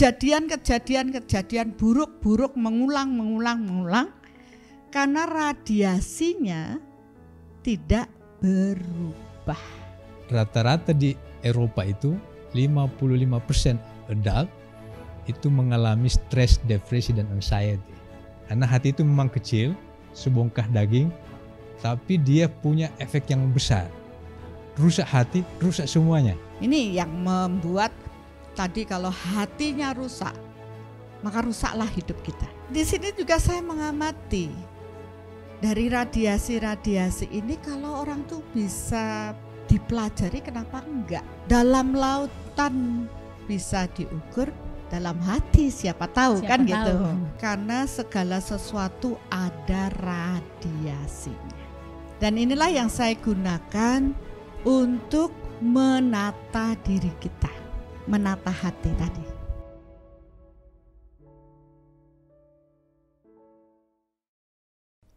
kejadian buruk mengulang karena radiasinya tidak berubah. Rata-rata di Eropa itu 55% adult itu mengalami stres, depresi, dan anxiety. Karena hati itu memang kecil, sebongkah daging, tapi dia punya efek yang besar. Rusak hati, rusak semuanya. Ini yang membuat tadi kalau hatinya rusak, maka rusaklah hidup kita. Di sini juga saya mengamati dari radiasi-radiasi ini, kalau orang tuh bisa dipelajari, kenapa enggak? Dalam lautan bisa diukur, dalam hati siapa tahu kan gitu. Karena segala sesuatu ada radiasinya. Dan inilah yang saya gunakan untuk menata diri kita, menata hati tadi.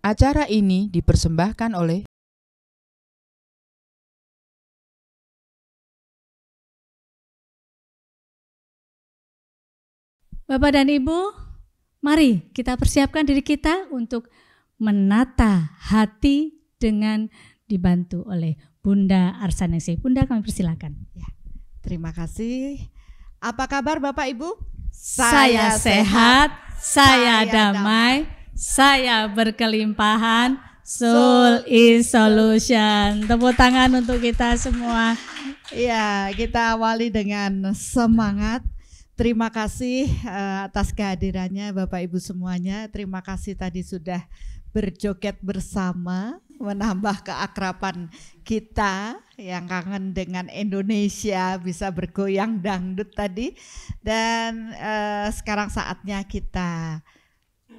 Acara ini dipersembahkan oleh Bapak dan Ibu, mari kita persiapkan diri kita untuk menata hati dengan dibantu oleh Bunda Arsanese. Bunda, kami persilakan. Ya, terima kasih. Apa kabar Bapak Ibu? Saya sehat, saya damai, saya berkelimpahan. Soul is solution. Tepuk tangan untuk kita semua. Ya, kita awali dengan semangat. Terima kasih atas kehadirannya Bapak Ibu semuanya. Terima kasih tadi sudah berjoget bersama, menambah keakraban kita yang kangen dengan Indonesia, bisa bergoyang dangdut tadi. Dan sekarang saatnya kita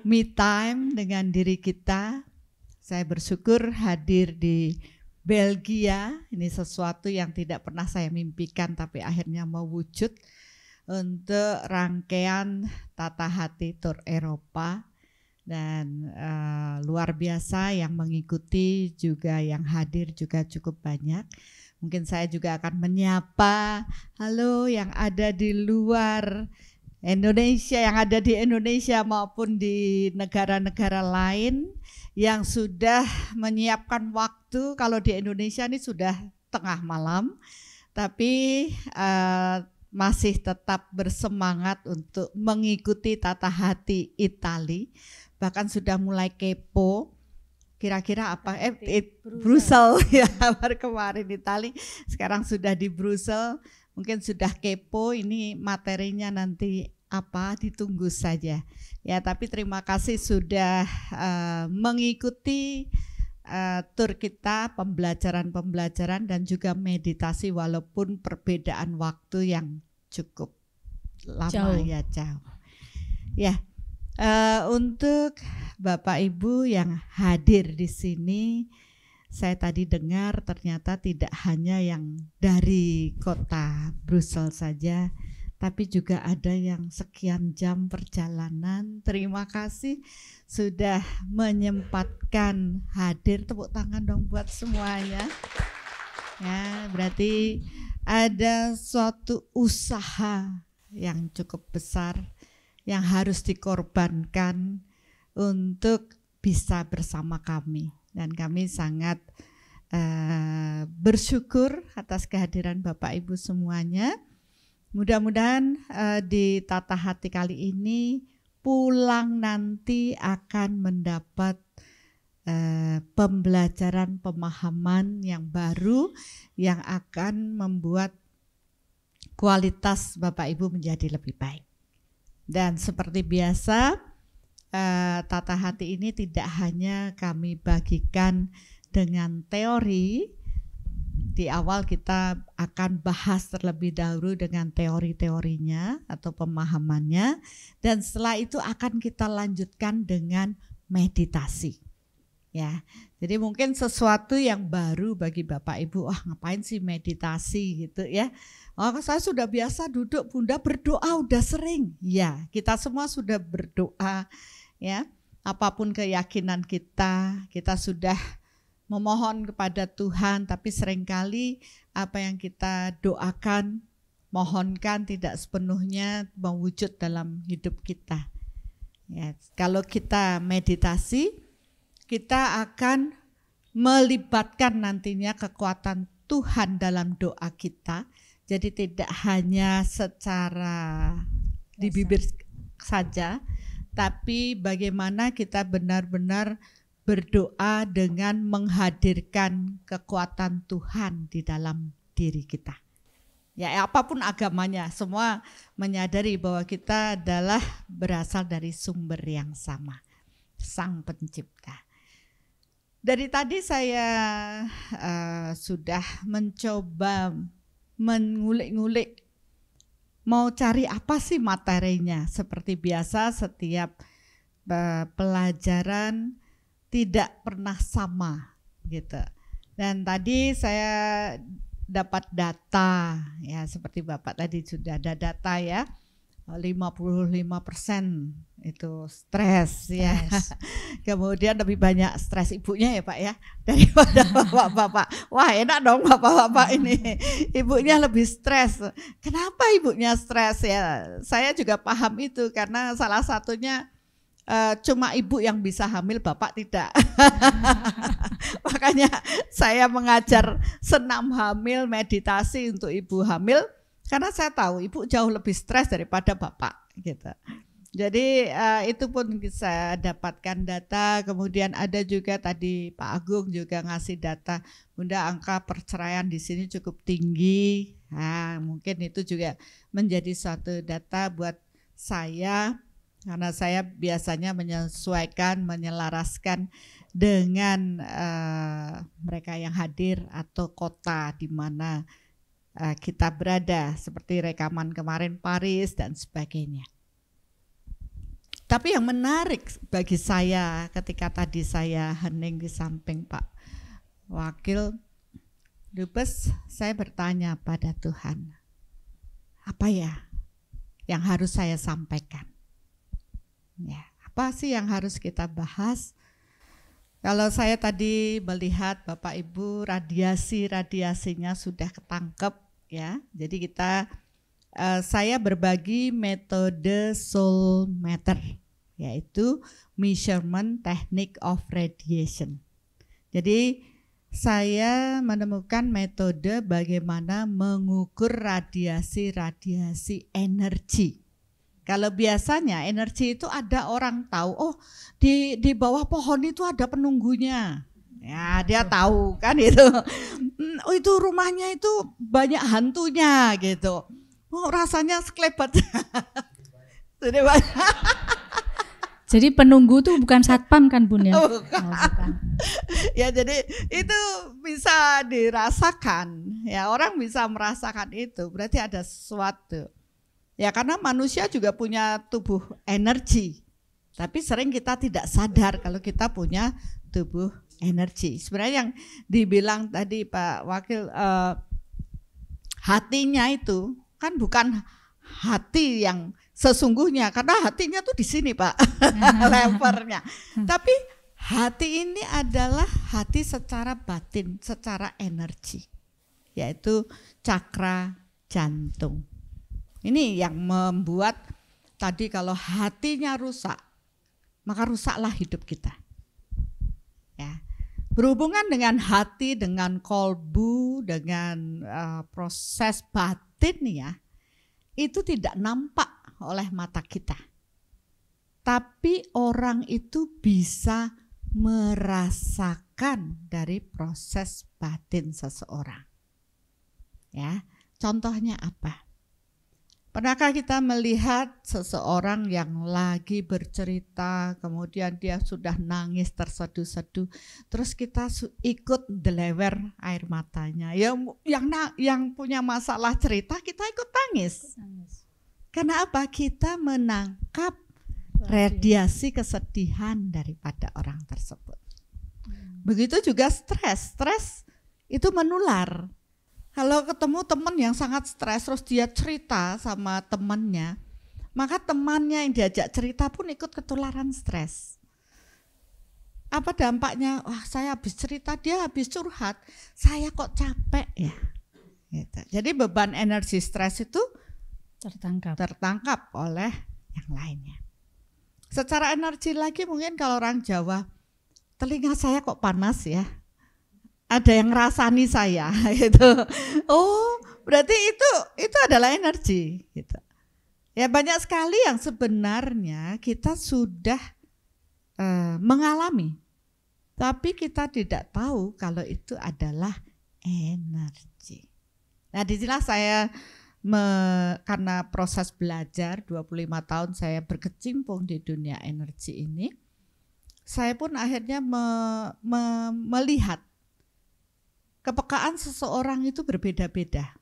me time dengan diri kita. Saya bersyukur hadir di Belgia. Ini sesuatu yang tidak pernah saya mimpikan tapi akhirnya mewujud untuk rangkaian Tata Hati Tour Eropa. Dan luar biasa yang mengikuti juga, yang hadir juga cukup banyak. Mungkin saya juga akan menyapa halo yang ada di luar Indonesia, yang ada di Indonesia maupun di negara-negara lain yang sudah menyiapkan waktu. Kalau di Indonesia ini sudah tengah malam, tapi masih tetap bersemangat untuk mengikuti Tata Hati Itali. Bahkan sudah mulai kepo kira-kira apa Brussels ya, baru kemarin Itali, sekarang sudah di Brussels. Mungkin sudah kepo ini materinya nanti apa, ditunggu saja ya. Tapi terima kasih sudah mengikuti tur kita, pembelajaran dan juga meditasi walaupun perbedaan waktu yang cukup lama jauh. Ya. Untuk Bapak Ibu yang hadir di sini, saya tadi dengar ternyata tidak hanya yang dari kota Brussels saja, tapi juga ada yang sekian jam perjalanan. Terima kasih sudah menyempatkan hadir. Tepuk tangan dong buat semuanya. Ya, berarti ada suatu usaha yang cukup besar yang harus dikorbankan untuk bisa bersama kami. Dan kami sangat bersyukur atas kehadiran Bapak Ibu semuanya. Mudah-mudahan di Tata Hati kali ini pulang nanti akan mendapat pembelajaran, pemahaman yang baru yang akan membuat kualitas Bapak Ibu menjadi lebih baik. Dan seperti biasa, Tata Hati ini tidak hanya kami bagikan dengan teori. Di awal kita akan bahas terlebih dahulu dengan teori-teorinya atau pemahamannya, dan setelah itu akan kita lanjutkan dengan meditasi. Ya, jadi mungkin sesuatu yang baru bagi Bapak Ibu, ngapain sih meditasi gitu ya. Saya sudah biasa duduk, Bunda berdoa udah sering. Ya, kita semua sudah berdoa ya. Apapun keyakinan kita sudah memohon kepada Tuhan, tapi seringkali apa yang kita doakan mohonkan tidak sepenuhnya mewujud dalam hidup kita. Ya, kalau kita meditasi, kita akan melibatkan nantinya kekuatan Tuhan dalam doa kita. Jadi tidak hanya secara di bibir saja, tapi bagaimana kita benar-benar berdoa dengan menghadirkan kekuatan Tuhan di dalam diri kita. Ya, apapun agamanya, semua menyadari bahwa kita adalah berasal dari sumber yang sama, Sang Pencipta. Dari tadi saya sudah mencoba mengulik-ngulik mau cari apa sih materinya. Seperti biasa setiap pelajaran tidak pernah sama gitu. Dan tadi saya dapat data ya, seperti Bapak tadi sudah ada data ya. 55% itu stres ya. Kemudian lebih banyak stres ibunya ya Pak ya daripada bapak-bapak. Wah enak dong bapak-bapak ini. Ibunya lebih stres. Kenapa ibunya stres ya? Saya juga paham itu karena salah satunya cuma ibu yang bisa hamil, bapak tidak. Makanya saya mengajar senam hamil, meditasi untuk ibu hamil. Karena saya tahu ibu jauh lebih stres daripada bapak gitu. Jadi itu pun saya dapatkan data. Kemudian ada juga tadi Pak Agung juga ngasih data, Bunda angka perceraian di sini cukup tinggi. Nah, mungkin itu juga menjadi suatu data buat saya karena saya biasanya menyesuaikan, menyelaraskan dengan mereka yang hadir atau kota di mana kita berada, seperti rekaman kemarin Paris dan sebagainya. Tapi yang menarik bagi saya ketika tadi saya hening di samping Pak Wakil Dubes, saya bertanya pada Tuhan, apa ya yang harus saya sampaikan? Ya, apa sih yang harus kita bahas? Kalau saya tadi melihat Bapak Ibu radiasinya sudah ketangkep. Ya, jadi saya berbagi metode soul matter, yaitu measurement technique of radiation. Jadi saya menemukan metode bagaimana mengukur radiasi energi. Kalau biasanya energi itu ada orang tahu, oh di bawah pohon itu ada penunggunya. Ya dia tahu kan itu, oh itu rumahnya itu banyak hantunya gitu. Oh rasanya sekelebat. Jadi penunggu tuh bukan satpam kan Bun ya? Bukan. Ya jadi itu bisa dirasakan, ya orang bisa merasakan itu, berarti ada sesuatu. Ya karena manusia juga punya tubuh energi, tapi sering kita tidak sadar kalau kita punya tubuh energi. Sebenarnya yang dibilang tadi Pak Wakil hatinya itu kan bukan hati yang sesungguhnya, karena hatinya tuh di sini Pak levernya. Tapi hati ini adalah hati secara batin, secara energi, yaitu cakra jantung. Ini yang membuat tadi kalau hatinya rusak, maka rusaklah hidup kita. Ya. Berhubungan dengan hati, dengan kolbu, dengan proses batin ya, itu tidak nampak oleh mata kita. Tapi orang itu bisa merasakan dari proses batin seseorang. Ya, contohnya apa? Pernahkah kita melihat seseorang yang lagi bercerita, kemudian dia sudah nangis terseduh-seduh, terus kita ikut delewer air matanya. Yang punya masalah cerita kita ikut tangis. Karena apa? Kita menangkap radiasi kesedihan daripada orang tersebut. Begitu juga stres itu menular. Kalau ketemu teman yang sangat stres, terus dia cerita sama temannya, maka temannya yang diajak cerita pun ikut ketularan stres. Apa dampaknya? Wah, saya habis cerita, dia habis curhat, saya kok capek ya. Gitu. Jadi beban energi stres itu tertangkap oleh yang lainnya. Secara energi lagi mungkin kalau orang Jawa, telinga saya kok panas ya. Ada yang ngerasani saya gitu. Oh, berarti itu adalah energi gitu. Ya banyak sekali yang sebenarnya kita sudah mengalami, tapi kita tidak tahu kalau itu adalah energi. Nah, disinilah saya karena proses belajar 25 tahun saya berkecimpung di dunia energi ini, saya pun akhirnya melihat kepekaan seseorang itu berbeda-beda.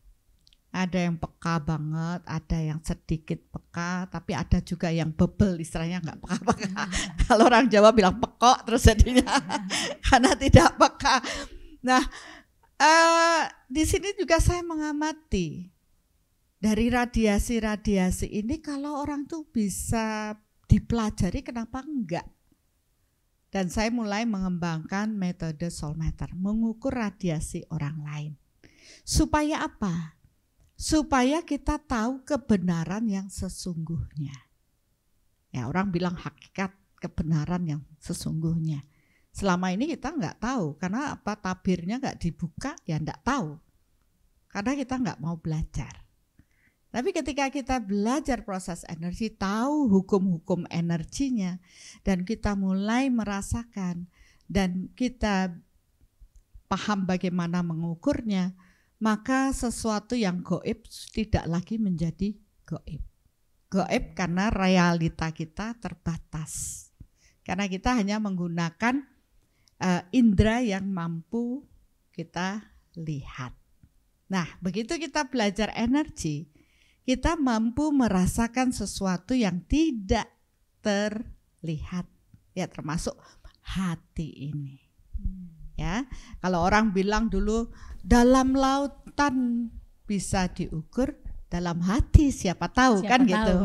Ada yang peka banget, ada yang sedikit peka, tapi ada juga yang bebel, istilahnya nggak peka-peka. Kalau orang Jawa bilang pekok terus jadinya karena tidak peka. Nah, di sini juga saya mengamati dari radiasi-radiasi ini, kalau orang tuh bisa dipelajari, kenapa enggak? Dan saya mulai mengembangkan metode soul meter, mengukur radiasi orang lain. Supaya apa? Supaya kita tahu kebenaran yang sesungguhnya. Ya, orang bilang hakikat kebenaran yang sesungguhnya. Selama ini kita enggak tahu, karena apa? Tabirnya enggak dibuka, ya enggak tahu. Karena kita enggak mau belajar. Tapi ketika kita belajar proses energi, tahu hukum-hukum energinya, dan kita mulai merasakan, dan kita paham bagaimana mengukurnya, maka sesuatu yang gaib tidak lagi menjadi gaib. Gaib karena realita kita terbatas. Karena kita hanya menggunakan indera yang mampu kita lihat. Nah, begitu kita belajar energi, kita mampu merasakan sesuatu yang tidak terlihat, ya termasuk hati ini. Ya, kalau orang bilang dulu dalam lautan bisa diukur, dalam hati siapa tahu kan tahu. Gitu.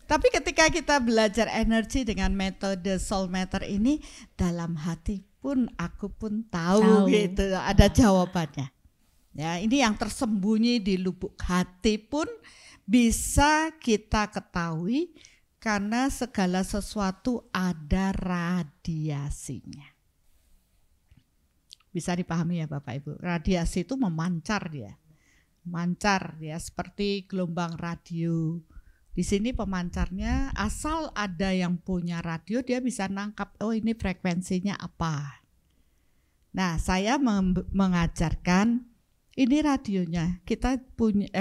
Tapi ketika kita belajar energi dengan metode soul meter ini, dalam hati pun aku pun tahu. Gitu, ada jawabannya. Ya, ini yang tersembunyi di lubuk hati pun bisa kita ketahui karena segala sesuatu ada radiasinya. Bisa dipahami ya Bapak Ibu, radiasi itu memancar dia. Memancar ya seperti gelombang radio. Di sini pemancarnya asal ada yang punya radio, dia bisa nangkap, oh ini frekuensinya apa. Nah, saya mengajarkan ini radionya, kita punya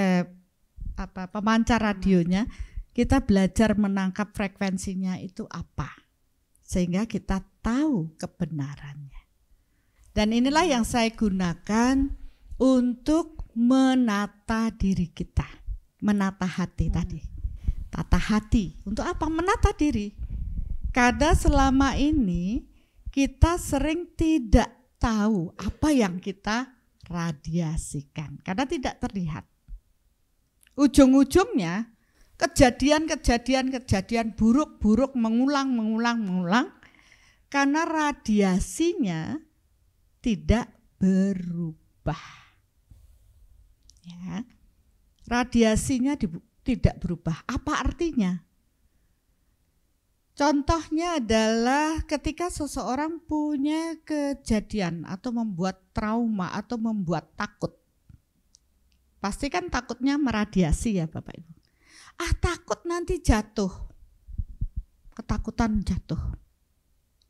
pemancar radionya, kita belajar menangkap frekuensinya itu apa, sehingga kita tahu kebenarannya. Dan inilah yang saya gunakan untuk menata diri kita, menata hati tadi, tata hati. Untuk apa? Menata diri. Karena selama ini kita sering tidak tahu apa yang kita radiasikan karena tidak terlihat. Ujung-ujungnya kejadian buruk mengulang karena radiasinya tidak berubah. Ya. Radiasinya tidak berubah. Apa artinya? Contohnya adalah ketika seseorang punya kejadian atau membuat trauma atau membuat takut. Pasti kan takutnya meradiasi ya Bapak Ibu. Takut nanti jatuh. Ketakutan jatuh.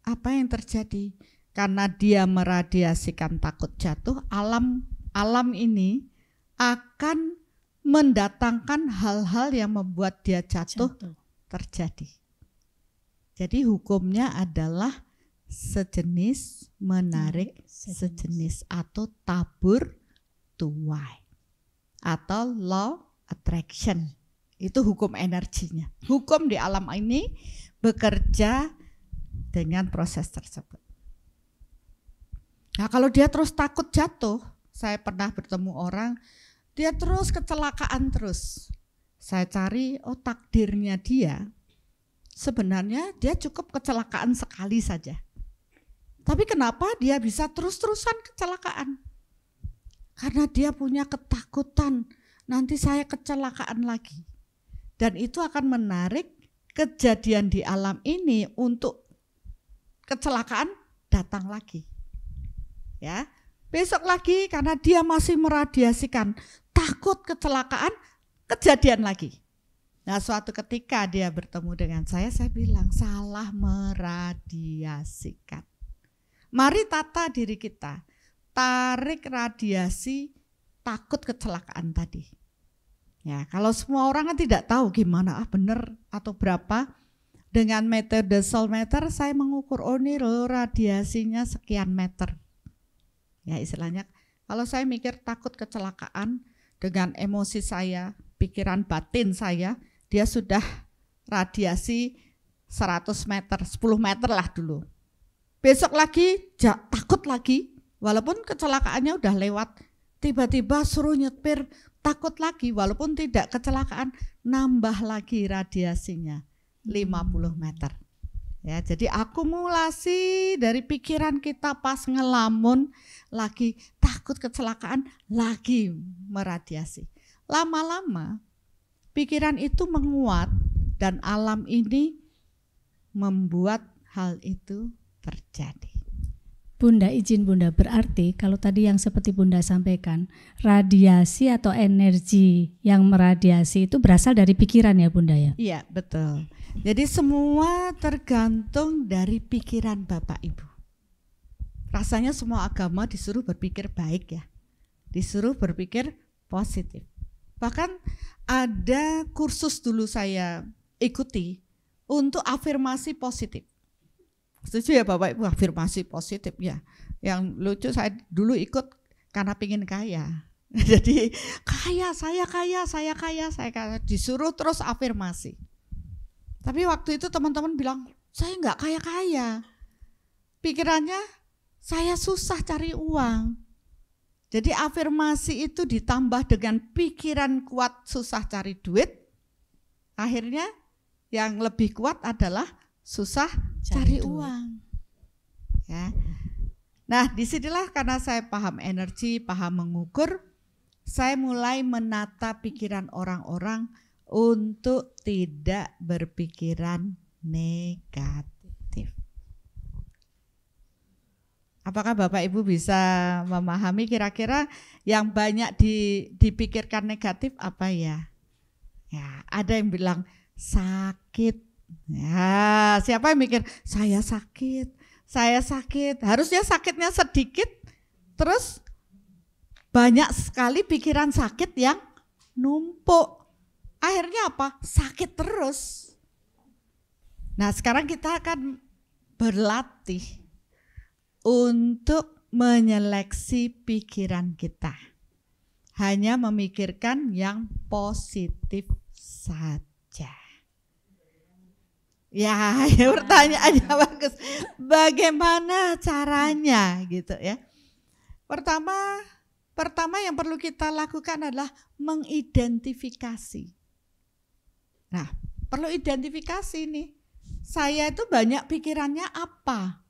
Apa yang terjadi? Karena dia meradiasikan takut jatuh, alam ini akan mendatangkan hal-hal yang membuat dia jatuh terjadi. Jadi hukumnya adalah sejenis menarik sejenis atau tabur tuai atau law attraction. Itu hukum energinya. Hukum di alam ini bekerja dengan proses tersebut. Nah, kalau dia terus takut jatuh, saya pernah bertemu orang, dia terus kecelakaan terus. Saya cari, takdirnya dia sebenarnya dia cukup kecelakaan sekali saja. Tapi kenapa dia bisa terus-terusan kecelakaan? Karena dia punya ketakutan, nanti saya kecelakaan lagi. Dan itu akan menarik kejadian di alam ini untuk kecelakaan datang lagi. Ya, besok lagi karena dia masih meradiasikan, takut kecelakaan, kejadian lagi. Nah, suatu ketika dia bertemu dengan saya bilang salah meradiasikan. Mari tata diri kita, tarik radiasi takut kecelakaan tadi. Ya, kalau semua orang kan tidak tahu gimana benar atau berapa. Dengan metode soul meter saya mengukur, oh ini loh radiasinya sekian meter. Ya istilahnya kalau saya mikir takut kecelakaan dengan emosi saya, pikiran batin saya, dia sudah radiasi 100 meter, 10 meter lah dulu. Besok lagi takut lagi, walaupun kecelakaannya udah lewat, tiba-tiba suruh nyetir, takut lagi, walaupun tidak kecelakaan, nambah lagi radiasinya 50 meter. Ya, jadi akumulasi dari pikiran kita pas ngelamun, lagi takut kecelakaan, lagi meradiasi. Lama-lama pikiran itu menguat dan alam ini membuat hal itu terjadi. Bunda, izin Bunda, berarti kalau tadi yang seperti Bunda sampaikan, radiasi atau energi yang meradiasi itu berasal dari pikiran ya Bunda ya? Iya, betul. Jadi semua tergantung dari pikiran Bapak Ibu. Rasanya semua agama disuruh berpikir baik ya, disuruh berpikir positif. Bahkan ada kursus dulu saya ikuti untuk afirmasi positif. Setuju ya Bapak Ibu, afirmasi positif ya. Yang lucu saya dulu ikut karena pengen kaya. Jadi saya kaya, disuruh terus afirmasi. Tapi waktu itu teman-teman bilang, saya nggak kaya-kaya. Pikirannya saya susah cari uang. Jadi afirmasi itu ditambah dengan pikiran kuat susah cari duit. Akhirnya yang lebih kuat adalah susah cari uang. Ya. Nah, disinilah karena saya paham energi, paham mengukur, saya mulai menata pikiran orang-orang untuk tidak berpikiran negatif. Apakah Bapak Ibu bisa memahami kira-kira yang banyak dipikirkan negatif apa ya? Ya, ada yang bilang sakit. Ya, siapa yang mikir saya sakit, harusnya sakitnya sedikit, terus banyak sekali pikiran sakit yang numpuk. Akhirnya apa? Sakit terus. Nah, sekarang kita akan berlatih untuk menyeleksi pikiran kita. Hanya memikirkan yang positif saja. Ya, pertanyaannya bagus. Bagaimana caranya gitu ya? Pertama yang perlu kita lakukan adalah mengidentifikasi. Nah, perlu identifikasi nih. Saya itu banyak pikirannya apa?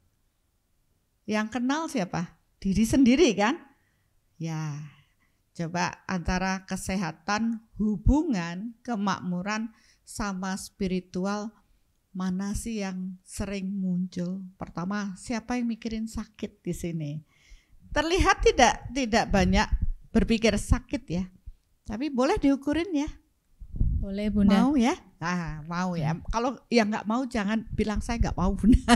Yang kenal siapa? Diri sendiri kan? Ya, coba antara kesehatan, hubungan, kemakmuran sama spiritual, mana sih yang sering muncul? Pertama, siapa yang mikirin sakit di sini? Terlihat tidak banyak berpikir sakit ya. Tapi boleh diukurin ya. Boleh Bunda. Mau ya? Nah, mau ya. Kalau yang nggak mau jangan bilang saya nggak mau Bunda.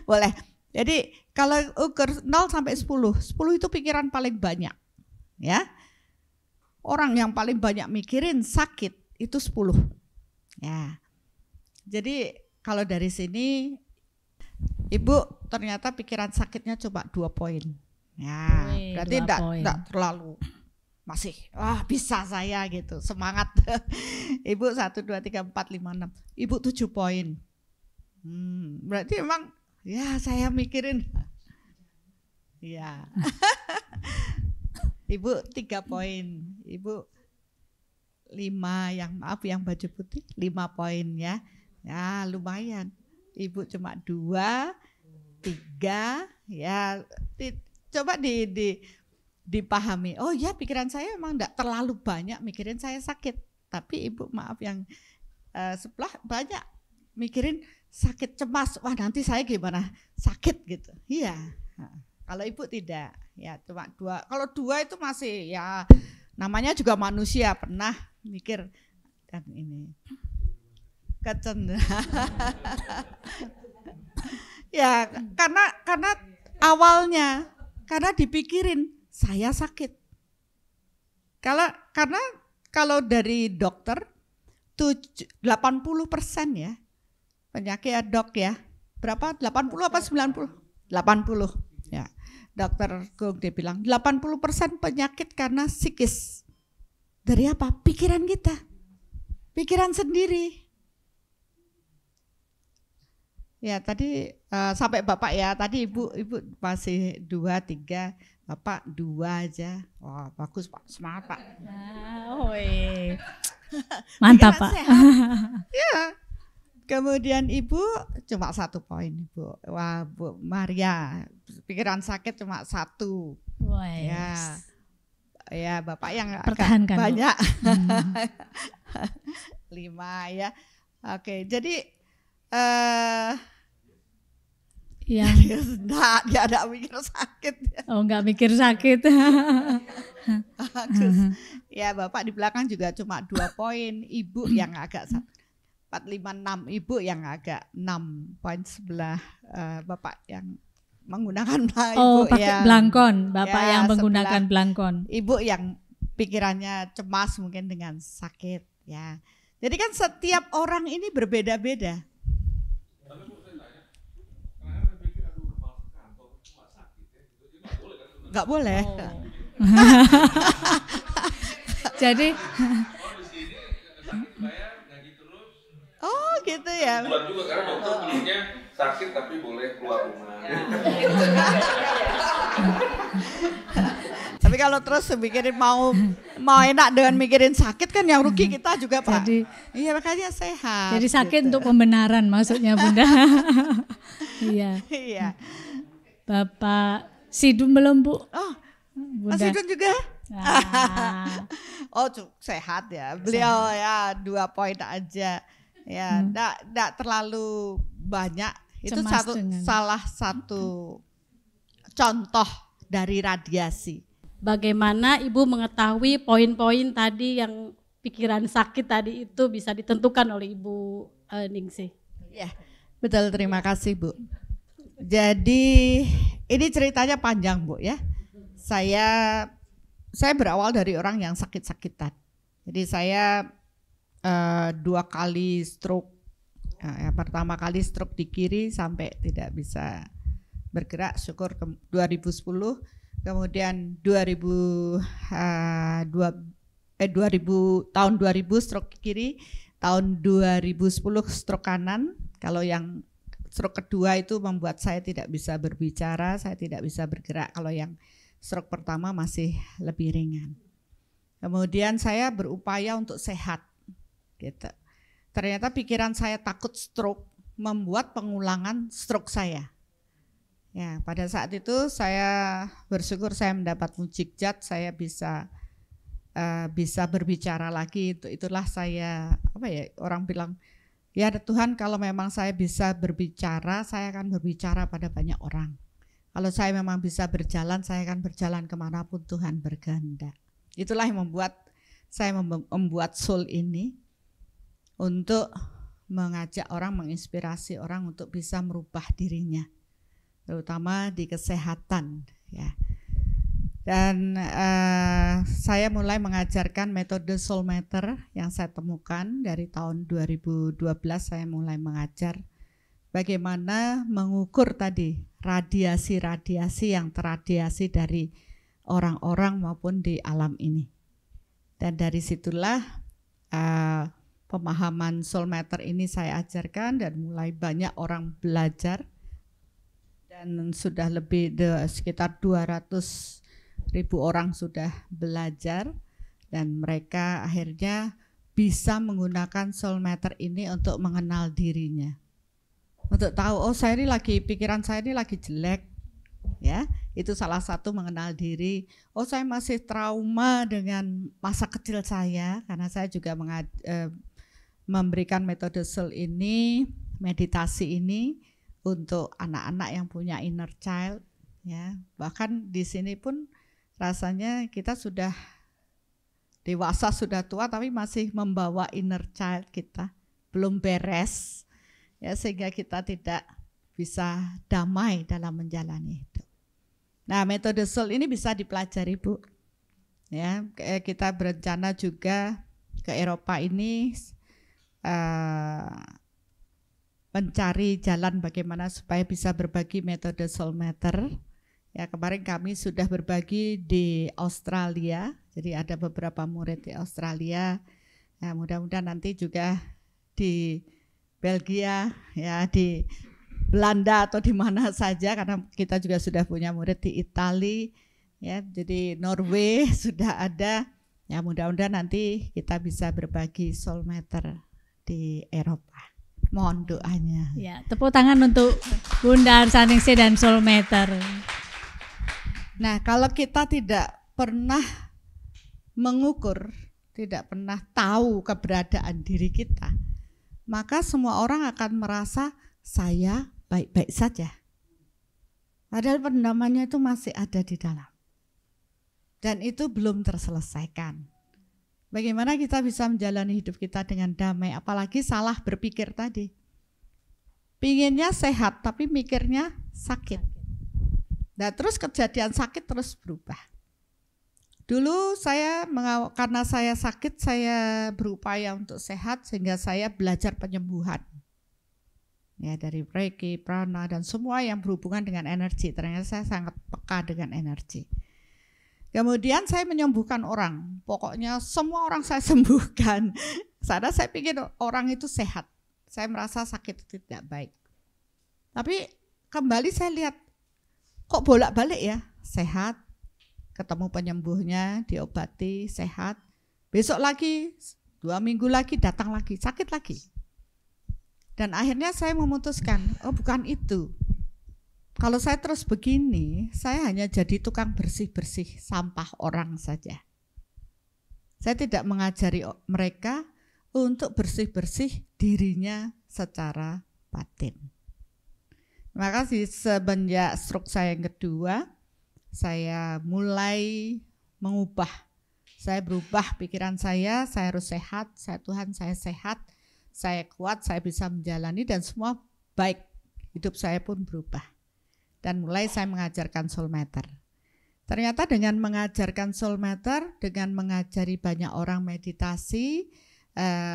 Boleh. Jadi kalau ukur 0 sampai 10 itu pikiran paling banyak. Ya. Orang yang paling banyak mikirin sakit itu 10. Ya. Jadi kalau dari sini Ibu ternyata pikiran sakitnya coba 2 poin. Ya, berarti enggak terlalu masih bisa saya gitu, semangat. Ibu 1 2 3 4 5 6. Ibu 7 poin. Berarti emang ya saya mikirin. Ya. Ibu 3 poin. Ibu 5 yang baju putih 5 poin ya. Ya lumayan. Ibu cuma 2, 3 ya. Coba dipahami. Oh ya, pikiran saya memang enggak terlalu banyak mikirin saya sakit. Tapi ibu maaf yang sebelah banyak mikirin sakit, cemas. Wah nanti saya gimana, sakit gitu. Iya. Kalau ibu tidak, ya cuma 2. Kalau 2 itu masih ya namanya juga manusia, pernah mikir kan ini. Ya karena awalnya karena dipikirin saya sakit. Karena kalau dari dokter 80% ya penyakit ya dok ya. Berapa? 80 apa 90? 80 ya. Dokter Gong dia bilang 80% penyakit karena psikis. Dari apa? Pikiran kita. Pikiran sendiri. Ya tadi sampai Bapak ya, tadi Ibu masih 2, 3, Bapak 2 aja. Wah bagus Pak, semangat Pak. Mantap Pak. Ya. Kemudian Ibu cuma 1 poin Ibu. Wah Bu Maria, pikiran sakit cuma 1. Ya. Ya Bapak yang agak banyak. 5 ya. Oke, jadi yang dia ada mikir sakit. Oh, enggak mikir sakit. Ya, Bapak di belakang juga cuma 2 poin, Ibu yang agak 4, 5, 6, Ibu yang agak 6 poin sebelah Bapak yang menggunakan Oh, Ibu pakai belangkon, Bapak ya, yang menggunakan belangkon. Ibu yang pikirannya cemas mungkin dengan sakit ya. Jadi kan setiap orang ini berbeda-beda. Enggak boleh. Oh. Jadi oh gitu ya. Keluar juga karena dokter pilihnya sakit tapi boleh keluar rumah. Tapi kalau terus mikirin mau enak dengan mikirin sakit kan yang rugi kita juga Pak. Jadi iya makanya sehat. Jadi sakit gitu. untuk pembenaran maksudnya Bunda. Iya. Iya. Bapak Sidun belum Bu? Oh, Bunda. Mas Sidun juga? Ah. Oh sehat ya. Beliau ya 2 poin aja. Ya, enggak terlalu banyak. Itu salah satu contoh dari radiasi. Bagaimana Ibu mengetahui poin-poin tadi yang pikiran sakit tadi itu bisa ditentukan oleh Ibu Ningsih? Ya, betul, terima kasih Bu. Jadi ini ceritanya panjang Bu ya. Saya berawal dari orang yang sakit-sakitan. Jadi saya 2 kali stroke. Pertama kali stroke di kiri sampai tidak bisa bergerak, syukur 2010. Kemudian tahun 2000 stroke kiri, tahun 2010 stroke kanan. Kalau yang stroke kedua itu membuat saya tidak bisa berbicara, saya tidak bisa bergerak. Kalau yang stroke pertama masih lebih ringan. Kemudian saya berupaya untuk sehat, gitu. Ternyata pikiran saya takut stroke membuat pengulangan stroke saya. Ya, pada saat itu saya bersyukur saya mendapat mukjizat, saya bisa berbicara lagi. Itulah saya orang bilang, ya Tuhan kalau memang saya bisa berbicara, saya akan berbicara pada banyak orang. Kalau saya memang bisa berjalan, saya akan berjalan kemanapun Tuhan berkehendak. Itulah yang membuat saya membuat soul ini untuk mengajak orang, menginspirasi orang untuk bisa merubah dirinya, terutama di kesehatan. Ya. Dan saya mulai mengajarkan metode soul matter yang saya temukan dari tahun 2012. Saya mulai mengajar bagaimana mengukur tadi radiasi-radiasi yang terradiasi dari orang-orang maupun di alam ini. Dan dari situlah pemahaman soul matter ini saya ajarkan dan mulai banyak orang belajar. Dan sudah lebih sekitar 200.000 orang sudah belajar dan mereka akhirnya bisa menggunakan soul matter ini untuk mengenal dirinya. Untuk tahu, oh saya ini lagi, pikiran saya ini lagi jelek, Ya, itu salah satu mengenal diri. Oh, saya masih trauma dengan masa kecil saya karena saya juga memberikan metode soul ini, meditasi ini untuk anak-anak yang punya inner child. Ya, bahkan di sini pun rasanya kita sudah dewasa, sudah tua, tapi masih membawa inner child kita, belum beres, ya, sehingga kita tidak bisa damai dalam menjalani hidup. Nah, metode soul ini bisa dipelajari, Bu. Ya, kita berencana juga ke Eropa ini mencari jalan bagaimana supaya bisa berbagi metode soul matter. Ya, kemarin kami sudah berbagi di Australia, jadi ada beberapa murid di Australia. Ya, mudah-mudahan nanti juga di Belgia, ya, di Belanda atau di mana saja, karena kita juga sudah punya murid di Italia, ya, jadi Norway sudah ada. Ya, mudah-mudahan nanti kita bisa berbagi soul matter di Eropa. Mohon doanya. Ya, tepuk tangan untuk Bunda Arsaningsih dan soul matter. Nah, kalau kita tidak pernah mengukur, tidak pernah tahu keberadaan diri kita, maka semua orang akan merasa saya baik-baik saja. Padahal pendamannya itu masih ada di dalam. Dan itu belum terselesaikan. Bagaimana kita bisa menjalani hidup kita dengan damai, apalagi salah berpikir tadi. Pinginnya sehat, tapi mikirnya sakit. Nah, terus kejadian sakit terus berubah. Dulu karena saya sakit, saya berupaya untuk sehat sehingga saya belajar penyembuhan. Ya, dari Reiki, Prana, dan semua yang berhubungan dengan energi. Ternyata saya sangat peka dengan energi. Kemudian saya menyembuhkan orang. Pokoknya semua orang saya sembuhkan. Karena saya pikir orang itu sehat. Saya merasa sakit itu tidak baik. Tapi kembali saya lihat, kok bolak-balik ya, sehat, ketemu penyembuhnya, diobati, sehat. Besok lagi, 2 minggu lagi, datang lagi, sakit lagi. Dan akhirnya saya memutuskan, oh bukan itu. Kalau saya terus begini, saya hanya jadi tukang bersih-bersih sampah orang saja. Saya tidak mengajari mereka untuk bersih-bersih dirinya secara batin. Maka semenjak stroke saya yang kedua, saya mulai mengubah. Saya berubah pikiran saya harus sehat, Tuhan saya sehat, saya kuat, saya bisa menjalani dan semua baik. Hidup saya pun berubah. Dan mulai saya mengajarkan soul matter. Ternyata dengan mengajarkan soul matter, dengan mengajari banyak orang meditasi,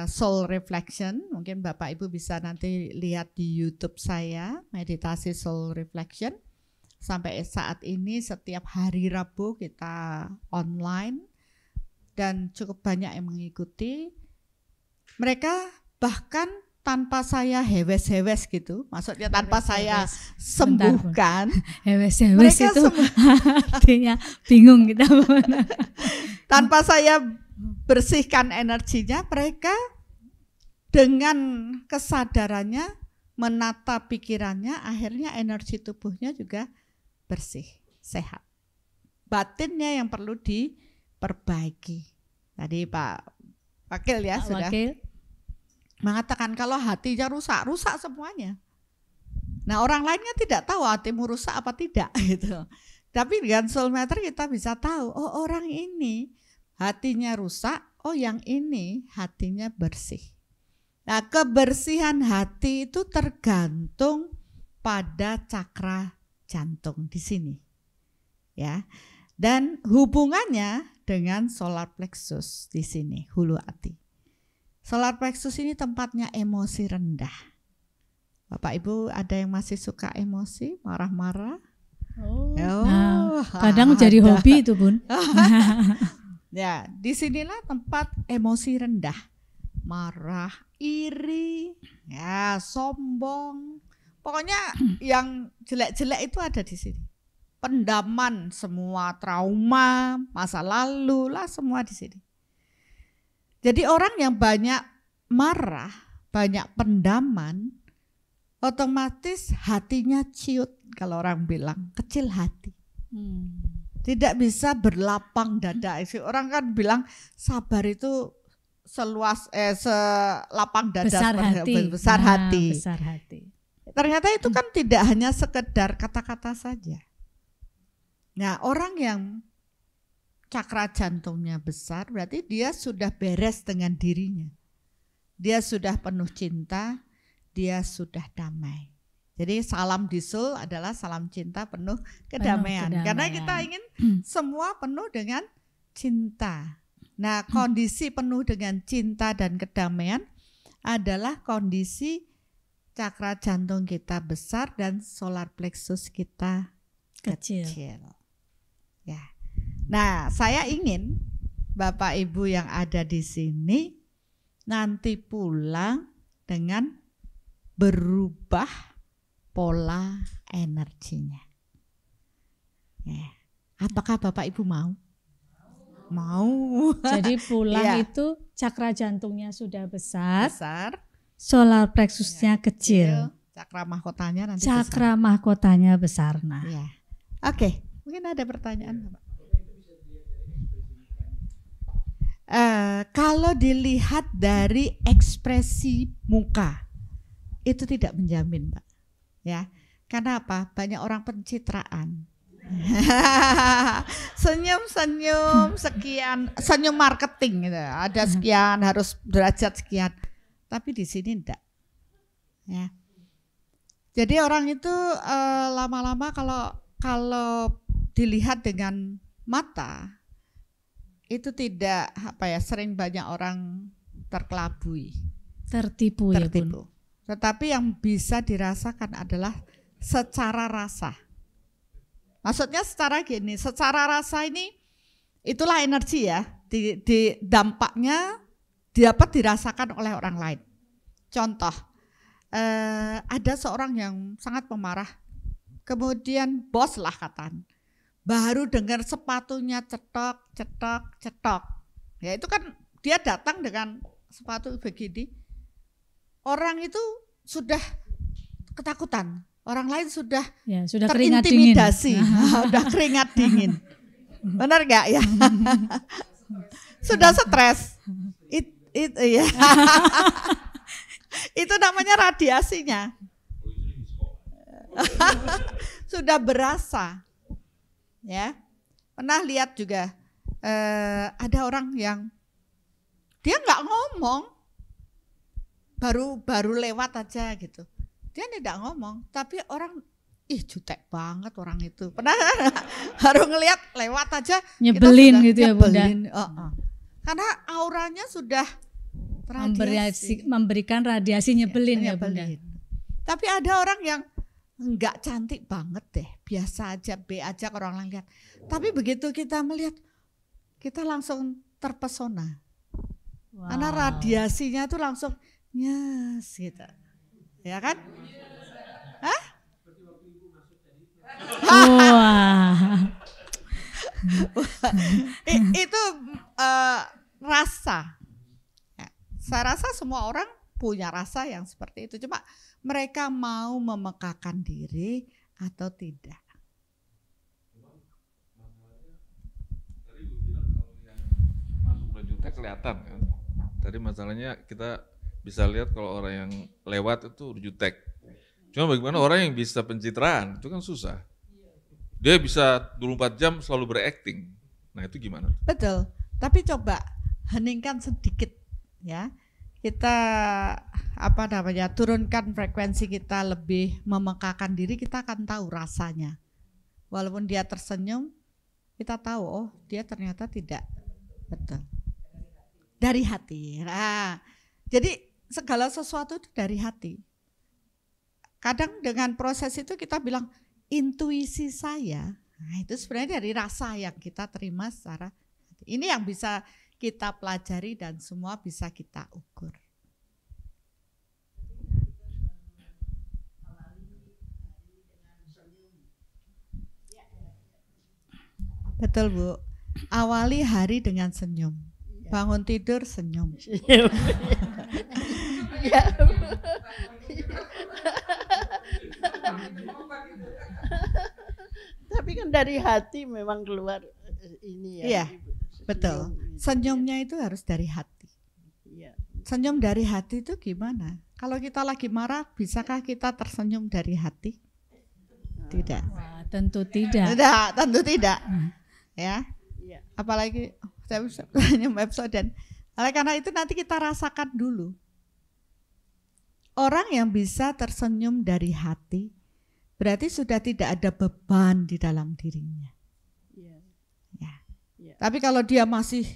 soul reflection, mungkin Bapak Ibu bisa nanti lihat di YouTube saya, meditasi soul reflection. Sampai saat ini setiap hari Rabu kita online dan cukup banyak yang mengikuti. Mereka bahkan tanpa saya hewes-hewes gitu, maksudnya tanpa saya sembuhkan. Hewes-hewes itu artinya bingung kita. Tanpa saya bersihkan energinya, mereka dengan kesadarannya menata pikirannya, akhirnya energi tubuhnya juga bersih, sehat. Batinnya yang perlu diperbaiki. Tadi Pak Wakil ya Pak sudah Wakil mengatakan kalau hatinya rusak, rusak semuanya. Nah, orang lainnya tidak tahu hatimu rusak apa tidak gitu. Tapi dengan soul matter kita bisa tahu, oh orang ini hatinya rusak, oh yang ini hatinya bersih. Nah, kebersihan hati itu tergantung pada cakra jantung di sini. Ya. Dan hubungannya dengan solar plexus di sini, hulu hati. Solar plexus ini tempatnya emosi rendah. Bapak Ibu ada yang masih suka emosi, marah-marah? Nah, kadang jadi hobi itu, Bun. Ya, disinilah tempat emosi rendah. Marah, iri, ya, sombong. Pokoknya yang jelek-jelek itu ada di sini. Pendaman semua trauma, masa lalu lah semua di sini. Jadi orang yang banyak marah, banyak pendaman, otomatis hatinya ciut, kalau orang bilang kecil hati. Tidak bisa berlapang dada. Orang kan bilang sabar itu selapang dada, Besar hati. Besar hati. Besar hati. Ternyata itu kan tidak hanya sekedar kata-kata saja. Nah, orang yang cakra jantungnya besar berarti dia sudah beres dengan dirinya. Dia sudah penuh cinta, dia sudah damai. Jadi salam Disul adalah salam cinta penuh kedamaian. Karena kita ingin semua penuh dengan cinta. Nah, kondisi penuh dengan cinta dan kedamaian adalah kondisi cakra jantung kita besar dan solar plexus kita kecil. Ya. Nah, saya ingin Bapak Ibu yang ada di sini nanti pulang dengan berubah pola energinya. Ya. Apakah Bapak Ibu mau? Mau. Jadi pulang Iya. itu cakra jantungnya sudah besar, Besar, solar plexusnya kecil, cakra mahkotanya nanti cakra mahkotanya besar. Nah, besar. Ya. Oke, mungkin ada pertanyaan, Bapak. Kalau dilihat dari ekspresi muka itu tidak menjamin, Mbak. Ya, karena apa? Banyak orang pencitraan. Senyum-senyum sekian, senyum marketing gitu. Ada sekian, harus derajat sekian. Tapi di sini enggak. Ya. Jadi orang itu lama-lama kalau dilihat dengan mata itu tidak sering banyak orang terkelabui, tertipu. Ya, Bun. Tetapi yang bisa dirasakan adalah secara rasa. Maksudnya secara rasa ini itulah energi ya, di dampaknya dapat dirasakan oleh orang lain. Contoh, ada seorang yang sangat pemarah, kemudian bos lah katakan, baru dengar sepatunya cetok, ya itu kan dia datang dengan sepatu begini, orang itu sudah ketakutan, orang lain sudah terintimidasi, sudah keringat dingin, benar nggak ya? Sudah stres, ya. Itu namanya radiasinya, sudah berasa. Ya, pernah lihat juga ada orang yang dia nggak ngomong, baru lewat aja gitu, dia tidak ngomong, tapi orang jutek banget orang itu. Pernah baru ngelihat lewat aja nyebelin gitu ya Bunda. Karena auranya sudah memberikan radiasi nyebelin ya Bunda. Tapi ada orang yang enggak cantik banget deh, biasa aja, B aja orang lain lihat. Tapi begitu kita melihat, kita langsung terpesona. Wow. Karena radiasinya tuh langsung nyes gitu. Ya kan? Hah? Itu rasa. Ya, saya rasa semua orang punya rasa yang seperti itu. Cuma mereka mau memekakan diri atau tidak. Tadi gue bilang kalau yang masuk jutek kelihatan kan. Tadi masalahnya kita bisa lihat kalau orang yang lewat itu jutek. Cuma bagaimana orang yang bisa pencitraan itu kan susah. Dia bisa 24 jam selalu berakting. Nah itu gimana? Betul. Tapi coba heningkan sedikit ya. Kita turunkan frekuensi kita, lebih memekakan diri, kita akan tahu rasanya. Walaupun dia tersenyum, kita tahu oh dia ternyata tidak betul. Dari hati. Nah, jadi segala sesuatu itu dari hati. Kadang dengan proses itu kita bilang intuisi saya, nah itu sebenarnya dari rasa yang kita terima secara hati. Ini yang bisa kita pelajari dan semua bisa kita ukur. Betul Bu, awali hari dengan senyum, bangun tidur senyum. dari hati memang keluar ini ya. Iya, Ibu. betul. Senyum, Senyumnya itu harus dari hati. Iya. Senyum dari hati itu gimana? Kalau kita lagi marah, bisakah kita tersenyum dari hati? Tidak. Wah, tentu tidak. Tidak, tentu tidak. Ya. Iya. Apalagi saya bisa senyum episode. Oleh karena itu nanti kita rasakan dulu. Orang yang bisa tersenyum dari hati berarti sudah tidak ada beban di dalam dirinya. Iya. Ya. Iya. Tapi kalau dia masih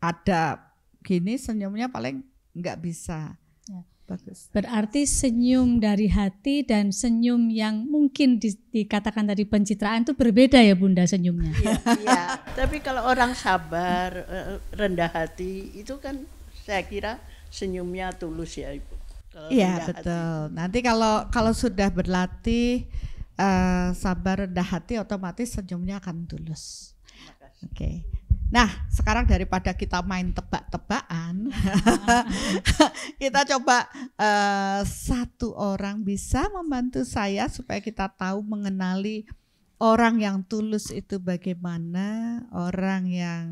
ada gini senyumnya paling nggak bisa. Ya. Bagus. Berarti senyum dari hati dan senyum yang mungkin dikatakan tadi pencitraan itu berbeda ya Bunda senyumnya. Iya, iya. Tapi kalau orang sabar, rendah hati itu kan saya kira senyumnya tulus ya Ibu. Kalau Iya rendah betul. Nanti kalau sudah berlatih sabar rendah hati, otomatis senyumnya akan tulus. Makasih. Oke. Nah sekarang daripada kita main tebak-tebakan, kita coba satu orang bisa membantu saya supaya kita tahu mengenali orang yang tulus itu bagaimana, orang yang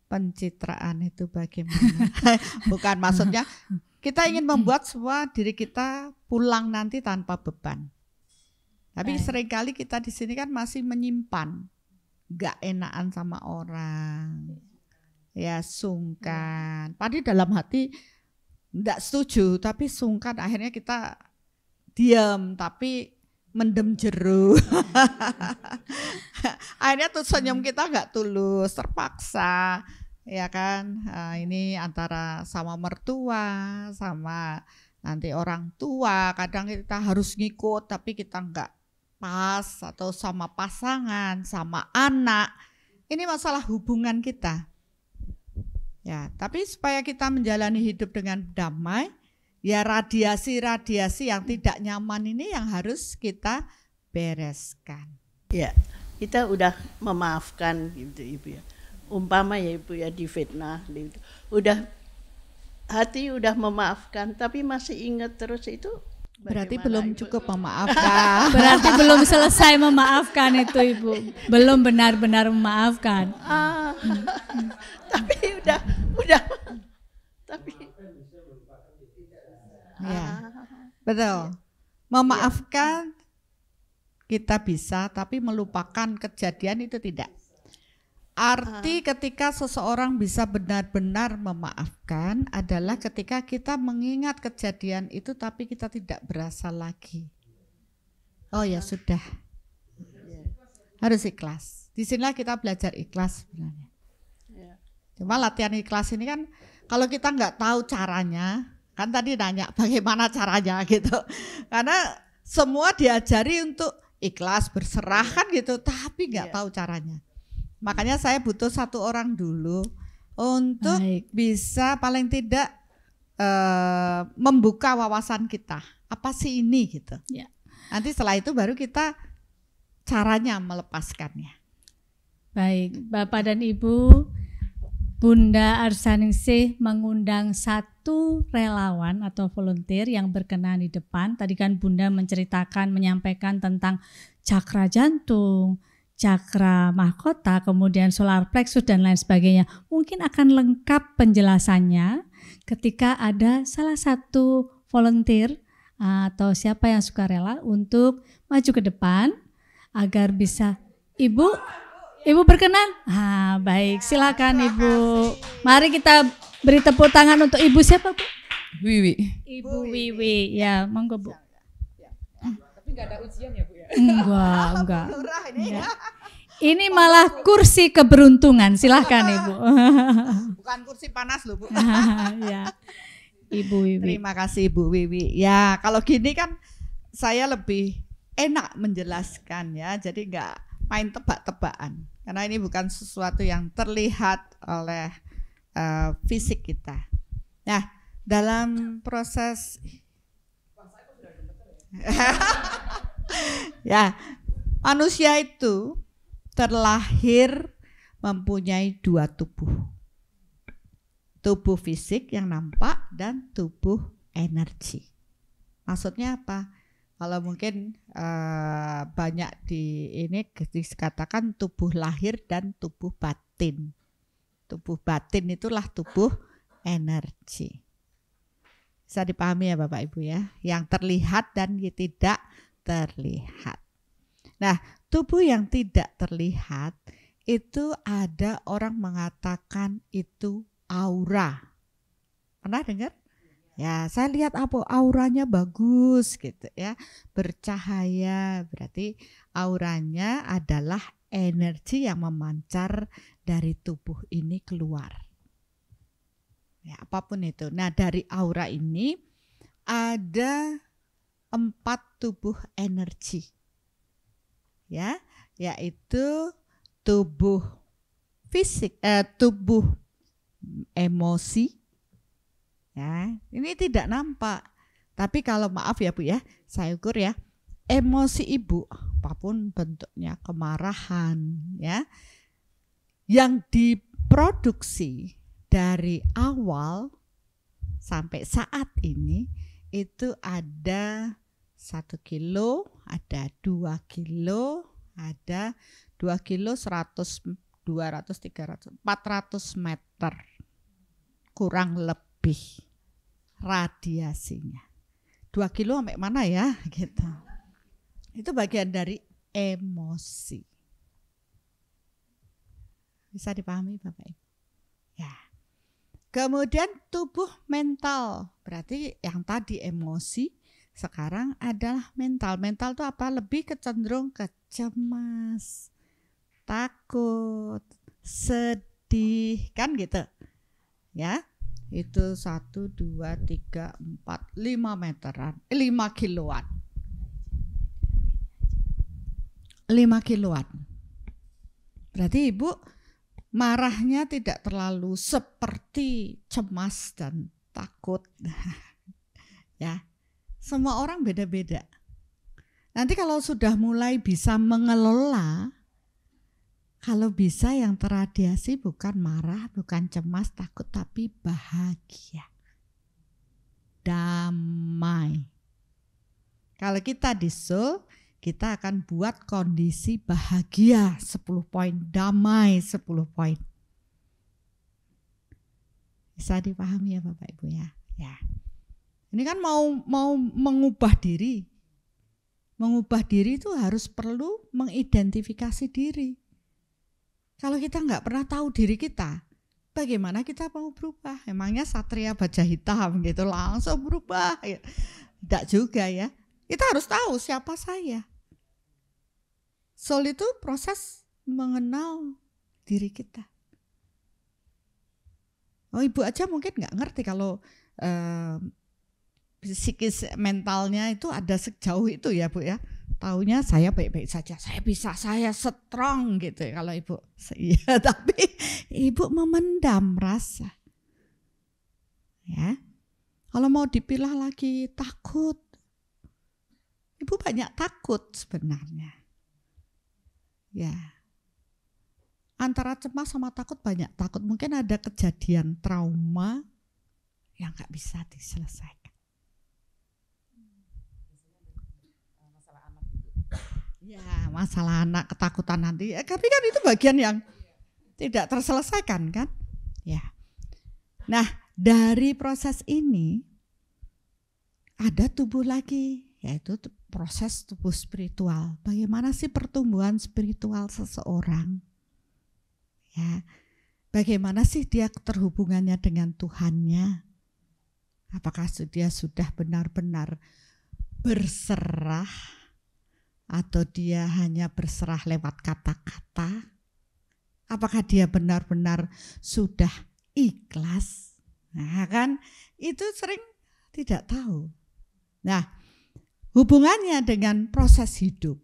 pencitraan itu bagaimana. Bukan, maksudnya kita ingin membuat semua diri kita pulang nanti tanpa beban. Tapi Baik. seringkali kita di sini kan masih menyimpan, gak enakan sama orang, ya sungkan. Padahal dalam hati gak setuju, tapi sungkan. Akhirnya kita diam, tapi mendem jeru. Akhirnya tuh senyum kita gak tulus, terpaksa. Ya kan, ini antara sama mertua, sama nanti orang tua, kadang kita harus ngikut tapi kita enggak pas, atau sama pasangan, sama anak. Ini masalah hubungan kita. Ya, tapi supaya kita menjalani hidup dengan damai, ya radiasi-radiasi yang tidak nyaman ini yang harus kita bereskan. Ya, kita udah memaafkan gitu Ibu ya. Umpama ya Ibu ya difitnah gitu. Hati udah memaafkan tapi masih ingat terus itu Berarti bagaimana, belum Ibu? cukup memaafkan. Berarti belum selesai memaafkan itu Ibu. Belum benar-benar memaafkan. Tapi udah tapi Ya, betul. Memaafkan kita bisa, tapi melupakan kejadian itu tidak. Arti ketika seseorang bisa benar-benar memaafkan adalah ketika kita mengingat kejadian itu tapi kita tidak berasa lagi. Oh ya sudah. Harus ikhlas. Di sinilah kita belajar ikhlas sebenarnya. Ya. Cuma latihan ikhlas ini kan kalau kita nggak tahu caranya, kan tadi nanya bagaimana caranya gitu. Karena semua diajari untuk ikhlas, berserah kan gitu, tapi nggak tahu caranya. Makanya saya butuh satu orang dulu untuk Baik. bisa paling tidak membuka wawasan kita. Apa sih ini gitu. Ya. Nanti setelah itu baru kita caranya melepaskannya. Baik, Bapak dan Ibu, Bunda Arsaningsih mengundang satu relawan atau volunteer yang berkenan di depan. Tadi kan Bunda menyampaikan tentang cakra jantung, cakra mahkota, kemudian solar plexus dan lain sebagainya. Mungkin akan lengkap penjelasannya ketika ada salah satu volunteer atau siapa yang suka rela untuk maju ke depan agar bisa. Ibu berkenan? Baik, silakan Ibu. Mari kita beri tepuk tangan untuk Ibu siapa Bu? Wiwi. Ibu Wiwi. Ya, monggo Bu. Tapi nggak ada ujian ya Bu ya? Enggak. Ini malah kursi keberuntungan. Silahkan Ibu. Bukan kursi panas loh Bu. Ya. Ibu Wiwi. Terima kasih Ibu Wiwi. Ya kalau gini kan saya lebih enak menjelaskan ya. Jadi nggak main tebak-tebakan. Karena ini bukan sesuatu yang terlihat oleh fisik kita. Nah dalam proses ya manusia itu terlahir mempunyai dua tubuh. Tubuh fisik yang nampak dan tubuh energi. Maksudnya apa? Kalau mungkin banyak di ini dikatakan tubuh lahir dan tubuh batin. Tubuh batin itulah tubuh energi. Bisa dipahami ya Bapak Ibu ya, yang terlihat dan tidak terlihat. Nah, tubuh yang tidak terlihat itu ada orang mengatakan itu aura. Pernah dengar? Ya, saya lihat apa auranya bagus gitu ya, bercahaya, berarti auranya adalah energi yang memancar dari tubuh ini keluar. Ya, apapun itu. Nah, dari aura ini ada 4 tubuh energi. Ya, yaitu tubuh fisik, tubuh emosi. Ya, ini tidak nampak. Tapi kalau maaf ya Bu ya, saya ukur ya, emosi Ibu apapun bentuknya, kemarahan ya, yang diproduksi dari awal sampai saat ini itu ada 1 kilo, ada 2 kilo, ada 2 kilo 100, 200, 300, 400 meter kurang lebih radiasinya. 2 kilo sampai mana ya gitu. Itu bagian dari emosi. Bisa dipahami Bapak Ibu? Ya. Kemudian tubuh mental. Berarti yang tadi emosi, sekarang adalah mental. Mental itu apa? Lebih cenderung ke cemas, takut, sedih, kan gitu. Ya. Itu 1, 2, 3, 4, 5 meteran, 5 kiloan. 5 kiloan. Berarti Ibu marahnya tidak terlalu seperti cemas dan takut. Ya. Semua orang beda-beda. Nanti kalau sudah mulai bisa mengelola, kalau bisa yang terradiasi bukan marah, bukan cemas, takut, tapi bahagia. Damai. Kalau kita di soul, kita akan buat kondisi bahagia 10 poin, damai 10 poin. Bisa dipahami ya Bapak Ibu ya? Ya. Ini kan mau mengubah diri. Mengubah diri itu harus perlu mengidentifikasi diri. Kalau kita nggak pernah tahu diri kita, bagaimana kita mau berubah? Emangnya satria baja hitam gitu langsung berubah? Ya. Tidak juga ya. Kita harus tahu siapa saya. Soul itu proses mengenal diri kita. Oh Ibu aja mungkin nggak ngerti kalau psikis mentalnya itu ada sejauh itu ya Bu ya. Taunya saya baik-baik saja, saya bisa, saya strong gitu ya kalau Ibu. Iya, tapi Ibu memendam rasa. Ya. Kalau mau dipilah lagi takut. Ibu banyak takut sebenarnya. Ya. Antara cemas sama takut banyak takut. Mungkin ada kejadian trauma yang nggak bisa diselesaikan. Ya, masalah anak, ketakutan nanti. Tapi kan itu bagian yang tidak terselesaikan kan? Ya. Nah, dari proses ini ada tubuh lagi, yaitu proses tubuh spiritual. Bagaimana sih pertumbuhan spiritual seseorang? Ya. Bagaimana sih dia terhubungannya dengan Tuhannya? Apakah dia sudah benar-benar berserah atau dia hanya berserah lewat kata-kata? Apakah dia benar-benar sudah ikhlas? Nah kan itu sering tidak tahu. Nah hubungannya dengan proses hidup.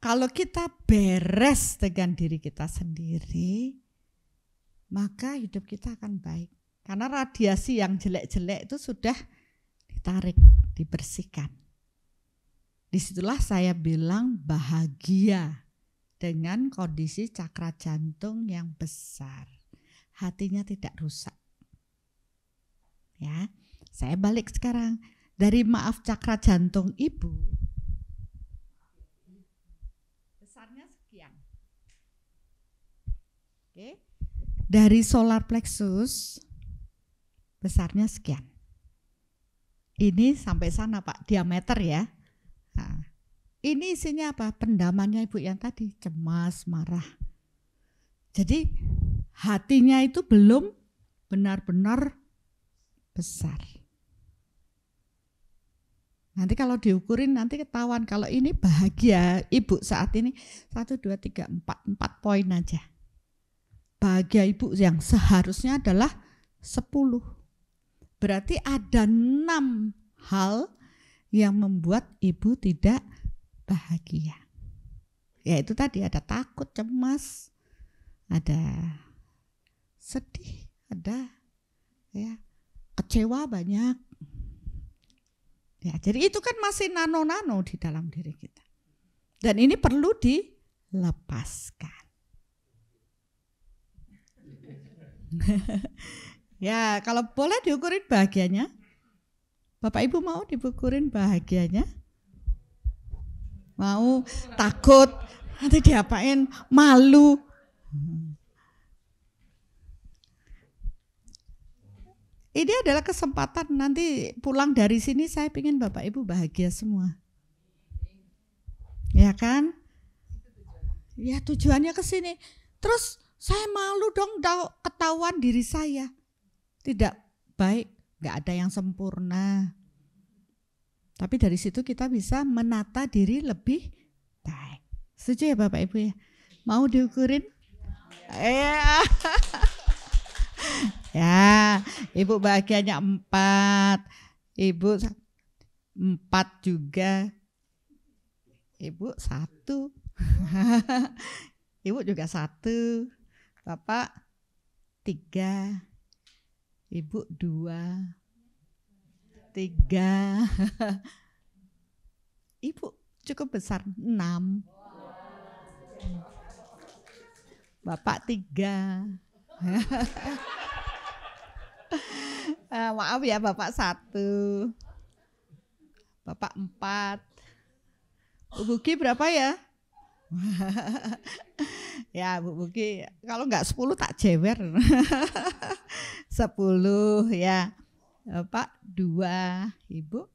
Kalau kita beres dengan diri kita sendiri, maka hidup kita akan baik. Karena radiasi yang jelek-jelek itu sudah ditarik, dibersihkan. Disitulah saya bilang bahagia dengan kondisi cakra jantung yang besar. Hatinya tidak rusak. Ya, saya balik sekarang. Dari maaf cakra jantung Ibu Oke. Dari solar plexus besarnya sekian. Ini sampai sana Pak, diameter ya. Nah, ini isinya apa? Pendamannya Ibu yang tadi, cemas, marah. Jadi hatinya itu belum benar-benar besar. Nanti kalau diukurin nanti ketahuan kalau ini bahagia Ibu saat ini 1, 2, 3, 4 poin aja. Bahagia Ibu yang seharusnya adalah 10. Berarti ada 6 hal yang membuat Ibu tidak bahagia. Yaitu tadi ada takut, cemas, ada sedih, ada ya kecewa banyak. Ya, jadi itu kan masih nano-nano di dalam diri kita. Dan ini perlu dilepaskan. Ya, kalau boleh diukurin bahagianya. Bapak Ibu mau diukurin bahagianya? Mau takut, nanti diapain, malu. Ini adalah kesempatan nanti pulang dari sini saya ingin Bapak Ibu bahagia semua. Ya kan? Ya tujuannya ke sini. Terus saya malu dong ketahuan diri saya. Tidak baik, nggak ada yang sempurna. Tapi dari situ kita bisa menata diri lebih baik. Setuju ya Bapak Ibu ya? Mau diukurin? Ya, Ibu bahagianya 4, Ibu 4 juga, Ibu 1, Ibu juga 1, Bapak 3, Ibu 2, 3, Ibu cukup besar 6, Bapak 3. Maaf ya Bapak 1, Bapak 4, Bu Buki berapa ya? Ya Bu Buki kalau enggak 10 tak jewer. 10 ya. Bapak 2, Ibu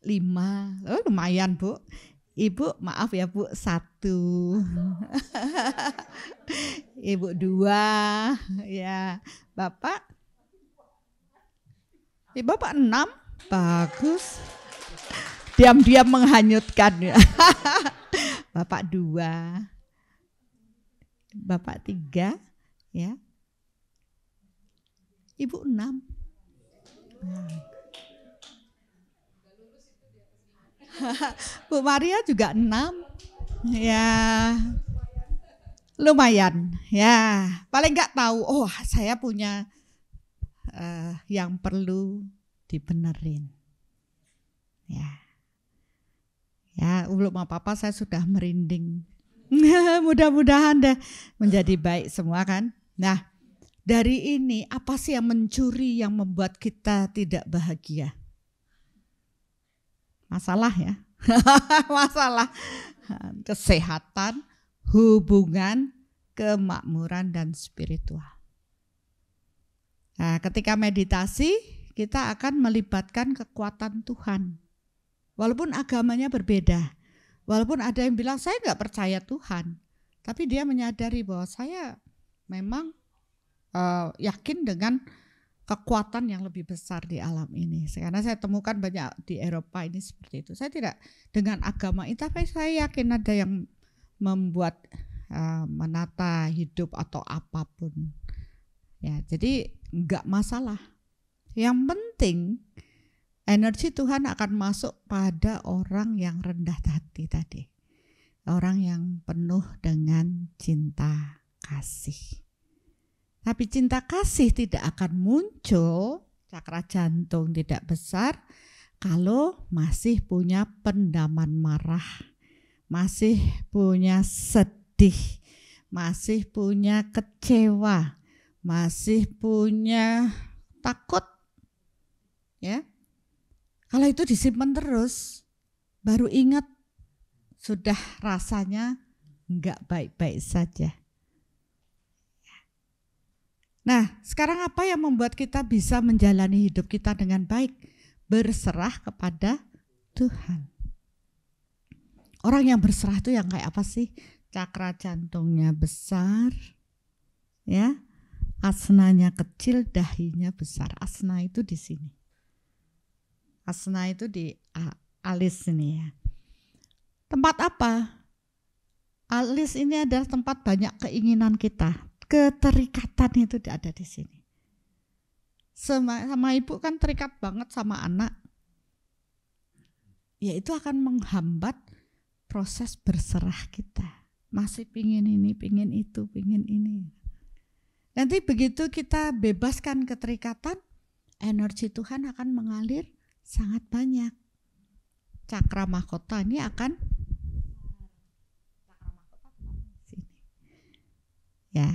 5. Oh, lumayan Bu. Ibu maaf ya Bu 1. Ibu 2 ya. Bapak Bapak 6, bagus. Diam-diam menghanyutkan ya. Bapak 2, Bapak 3 ya. Ibu 6. Bu Maria juga 6. Ya. Lumayan ya. Paling enggak tahu, oh saya punya yang perlu dibenerin. Ya, belum apa-apa saya sudah merinding. Mudah-mudahan deh menjadi baik semua kan. Nah, dari ini apa sih yang mencuri yang membuat kita tidak bahagia? Masalah ya. Masalah kesehatan, hubungan, kemakmuran dan spiritual. Nah, ketika meditasi kita akan melibatkan kekuatan Tuhan. Walaupun agamanya berbeda, walaupun ada yang bilang saya nggak percaya Tuhan, tapi dia menyadari bahwa saya memang yakin dengan kekuatan yang lebih besar di alam ini. Karena saya temukan banyak di Eropa ini seperti itu. Saya tidak dengan agama itu, tapi saya yakin ada yang membuat menata hidup atau apapun. Ya, jadi enggak masalah. Yang penting energi Tuhan akan masuk pada orang yang rendah hati tadi. Orang yang penuh dengan cinta kasih. Tapi cinta kasih tidak akan muncul, cakra jantung tidak besar kalau masih punya pendaman marah, masih punya sedih, masih punya kecewa, masih punya takut. Ya. Kalau itu disimpan terus, baru ingat sudah rasanya enggak baik-baik saja. Nah, sekarang apa yang membuat kita bisa menjalani hidup kita dengan baik? Berserah kepada Tuhan. Orang yang berserah itu yang kayak apa sih? Cakra jantungnya besar, ya, asnanya kecil, dahinya besar. Asna itu di sini. Asna itu di alis ini ya. Tempat apa? Alis ini adalah tempat banyak keinginan kita. Keterikatan itu ada di sini. Sama ibu kan terikat banget sama anak. Ya itu akan menghambat proses berserah kita. Masih pingin ini, pingin itu, pingin ini. Nanti begitu kita bebaskan keterikatan, energi Tuhan akan mengalir sangat banyak. Cakra mahkota ini akan sini. Ya.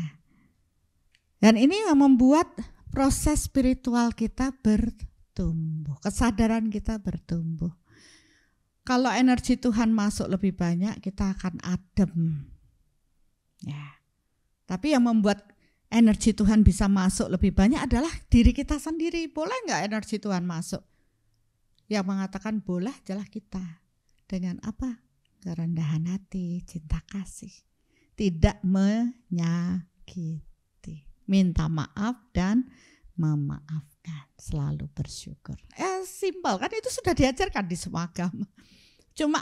Dan ini yang membuat proses spiritual kita bertumbuh, kesadaran kita bertumbuh. Kalau energi Tuhan masuk lebih banyak, kita akan adem. Ya. Tapi yang membuat energi Tuhan bisa masuk lebih banyak adalah diri kita sendiri. Boleh nggak energi Tuhan masuk? Yang mengatakan boleh adalah kita. Dengan apa? Kerendahan hati, cinta kasih. Tidak menyakiti. Minta maaf dan memaafkan. Selalu bersyukur. Simpel kan, itu sudah diajarkan di semua agama. Cuma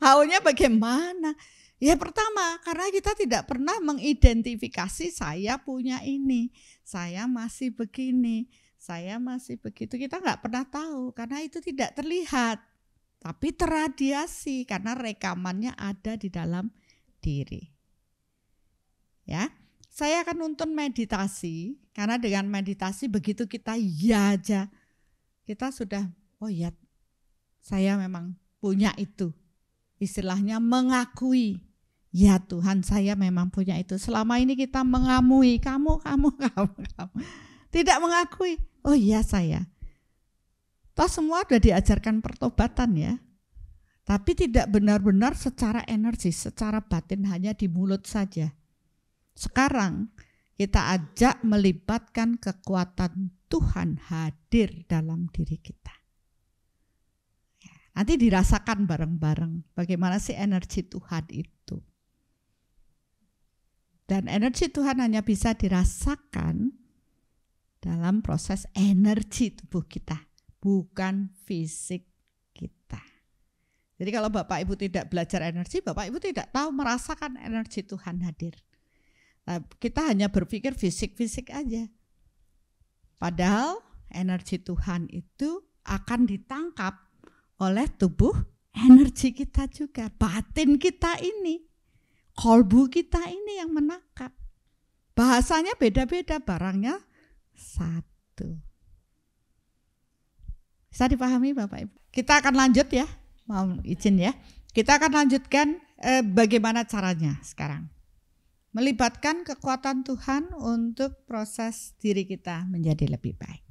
how-nya bagaimana? Ya pertama, karena kita tidak pernah mengidentifikasi saya punya ini, saya masih begini, saya masih begitu. Kita nggak pernah tahu karena itu tidak terlihat, tapi terradiasi karena rekamannya ada di dalam diri. Ya, saya akan nuntun meditasi karena dengan meditasi begitu kita ya aja, kita sudah oh ya, saya memang punya itu. Istilahnya mengakui. Ya Tuhan, saya memang punya itu. Selama ini kita mengamui, kamu. Tidak mengakui, oh iya saya. Toh semua sudah diajarkan pertobatan ya. Tapi tidak benar-benar secara energi, secara batin, hanya di mulut saja. Sekarang kita ajak melibatkan kekuatan Tuhan hadir dalam diri kita. Nanti dirasakan bareng-bareng bagaimana sih energi Tuhan itu. Dan energi Tuhan hanya bisa dirasakan dalam proses energi tubuh kita, bukan fisik kita. Jadi kalau Bapak Ibu tidak belajar energi, Bapak Ibu tidak tahu merasakan energi Tuhan hadir. Nah, kita hanya berpikir fisik-fisik aja. Padahal energi Tuhan itu akan ditangkap oleh tubuh energi kita juga. Batin kita ini, kolbu kita ini yang menangkap. Bahasanya beda-beda, barangnya satu. Bisa dipahami Bapak Ibu? Kita akan lanjut ya, mau izin ya. Kita akan lanjutkan bagaimana caranya sekarang. Melibatkan kekuatan Tuhan untuk proses diri kita menjadi lebih baik.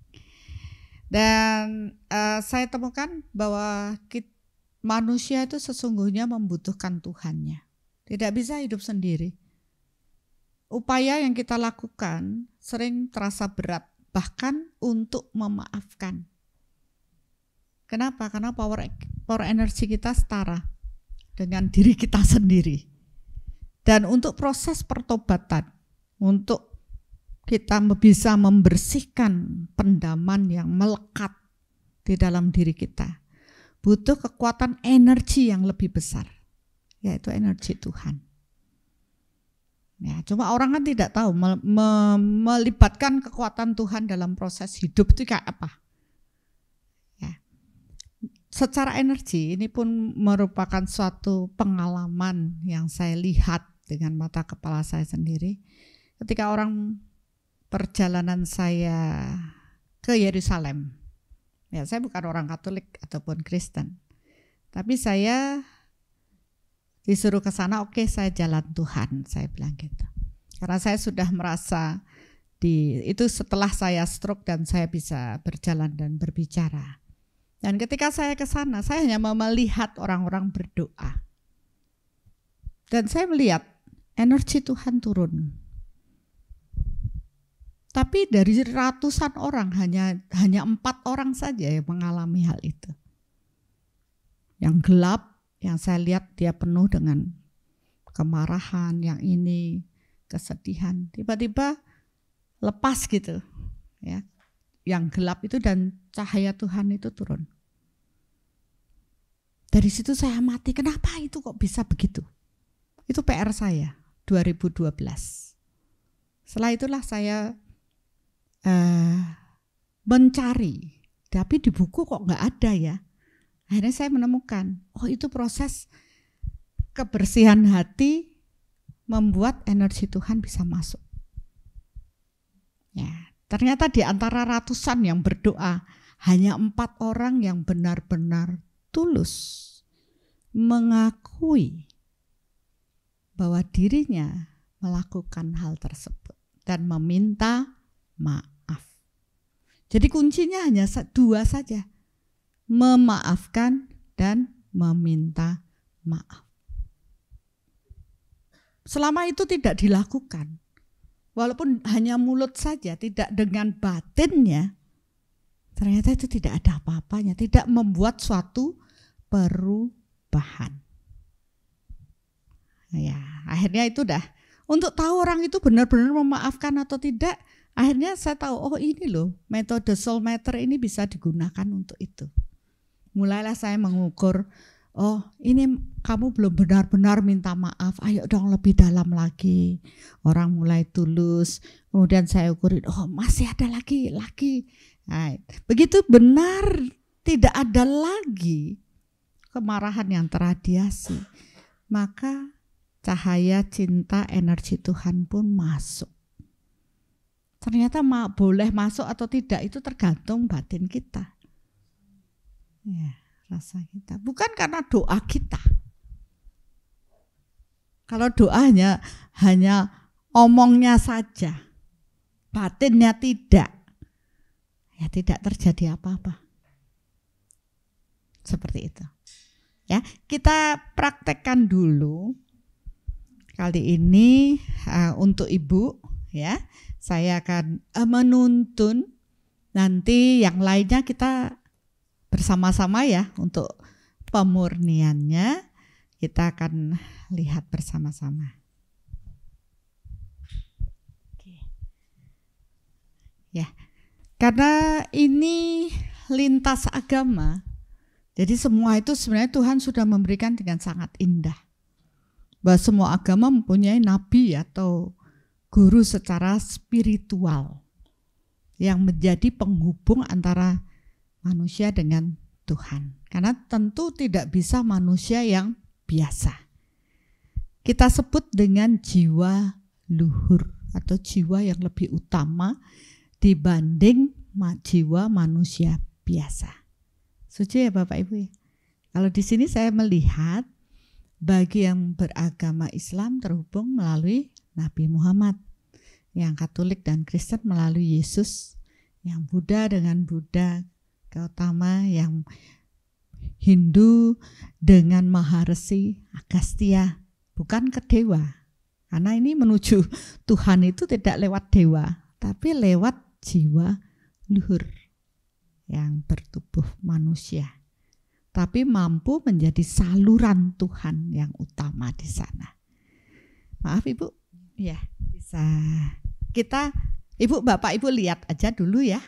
Dan saya temukan bahwa manusia itu sesungguhnya membutuhkan Tuhannya. Tidak bisa hidup sendiri. Upaya yang kita lakukan sering terasa berat, bahkan untuk memaafkan. Kenapa? Karena power energi kita setara dengan diri kita sendiri. Dan untuk proses pertobatan, untuk kita bisa membersihkan pendaman yang melekat di dalam diri kita, butuh kekuatan energi yang lebih besar, yaitu energi Tuhan. Ya, cuma orang kan tidak tahu melibatkan kekuatan Tuhan dalam proses hidup itu kayak apa. Ya. Secara energi ini pun merupakan suatu pengalaman yang saya lihat dengan mata kepala saya sendiri. Ketika perjalanan saya ke Yerusalem, ya saya bukan orang Katolik ataupun Kristen, tapi saya disuruh ke sana, oke, saya jalan Tuhan, saya bilang gitu. Karena saya sudah merasa itu setelah saya stroke dan saya bisa berjalan dan berbicara. Dan ketika saya ke sana, saya hanya melihat orang-orang berdoa. Dan saya melihat energi Tuhan turun. Tapi dari ratusan orang hanya 4 orang saja yang mengalami hal itu. Yang gelap, yang saya lihat dia penuh dengan kemarahan, yang ini kesedihan. Tiba-tiba lepas gitu, ya. Yang gelap itu dan cahaya Tuhan itu turun. Dari situ saya amati, kenapa itu kok bisa begitu? Itu PR saya 2012. Setelah itulah saya mencari, tapi di buku kok nggak ada ya. Akhirnya saya menemukan, oh itu proses kebersihan hati membuat energi Tuhan bisa masuk. Ya, ternyata di antara ratusan yang berdoa, hanya 4 orang yang benar-benar tulus mengakui bahwa dirinya melakukan hal tersebut dan meminta maaf. Jadi kuncinya hanya 2 saja, memaafkan dan meminta maaf. Selama itu tidak dilakukan, walaupun hanya mulut saja, tidak dengan batinnya, ternyata itu tidak ada apa-apanya, tidak membuat suatu perubahan. Ya, akhirnya itu dah. Untuk tahu orang itu benar-benar memaafkan atau tidak, akhirnya saya tahu, oh ini loh, metode soul matter ini bisa digunakan untuk itu. Mulailah saya mengukur, oh ini kamu belum benar-benar minta maaf, ayo dong lebih dalam lagi. Orang mulai tulus, kemudian saya ukurin, oh masih ada lagi. Nah, begitu benar tidak ada lagi kemarahan yang terradiasi, maka cahaya cinta energi Tuhan pun masuk. Ternyata boleh masuk atau tidak itu tergantung batin kita. Ya, rasa kita. Bukan karena doa kita. Kalau doa hanya omongnya saja, batinnya tidak, ya tidak terjadi apa-apa. Seperti itu. Ya, kita praktekkan dulu. Kali ini untuk Ibu, ya, saya akan menuntun. Nanti yang lainnya kita bersama-sama ya untuk pemurniannya. Kita akan lihat bersama-sama. Oke. Ya, karena ini lintas agama, jadi semua itu sebenarnya Tuhan sudah memberikan dengan sangat indah. Bahwa semua agama mempunyai nabi atau guru secara spiritual yang menjadi penghubung antara manusia dengan Tuhan. Karena tentu tidak bisa manusia yang biasa. Kita sebut dengan jiwa luhur atau jiwa yang lebih utama dibanding jiwa manusia biasa. Setuju ya Bapak Ibu ya? Kalau di sini saya melihat bagi yang beragama Islam terhubung melalui Nabi Muhammad, yang Katolik dan Kristen melalui Yesus, yang Buddha dengan Buddha Gautama, yang Hindu dengan Maharesi Agastya, bukan ke dewa. Karena ini menuju Tuhan itu tidak lewat dewa, tapi lewat jiwa luhur yang bertubuh manusia. Tapi mampu menjadi saluran Tuhan yang utama di sana. Maaf Ibu, ya bisa kita, Ibu Bapak Ibu lihat aja dulu ya.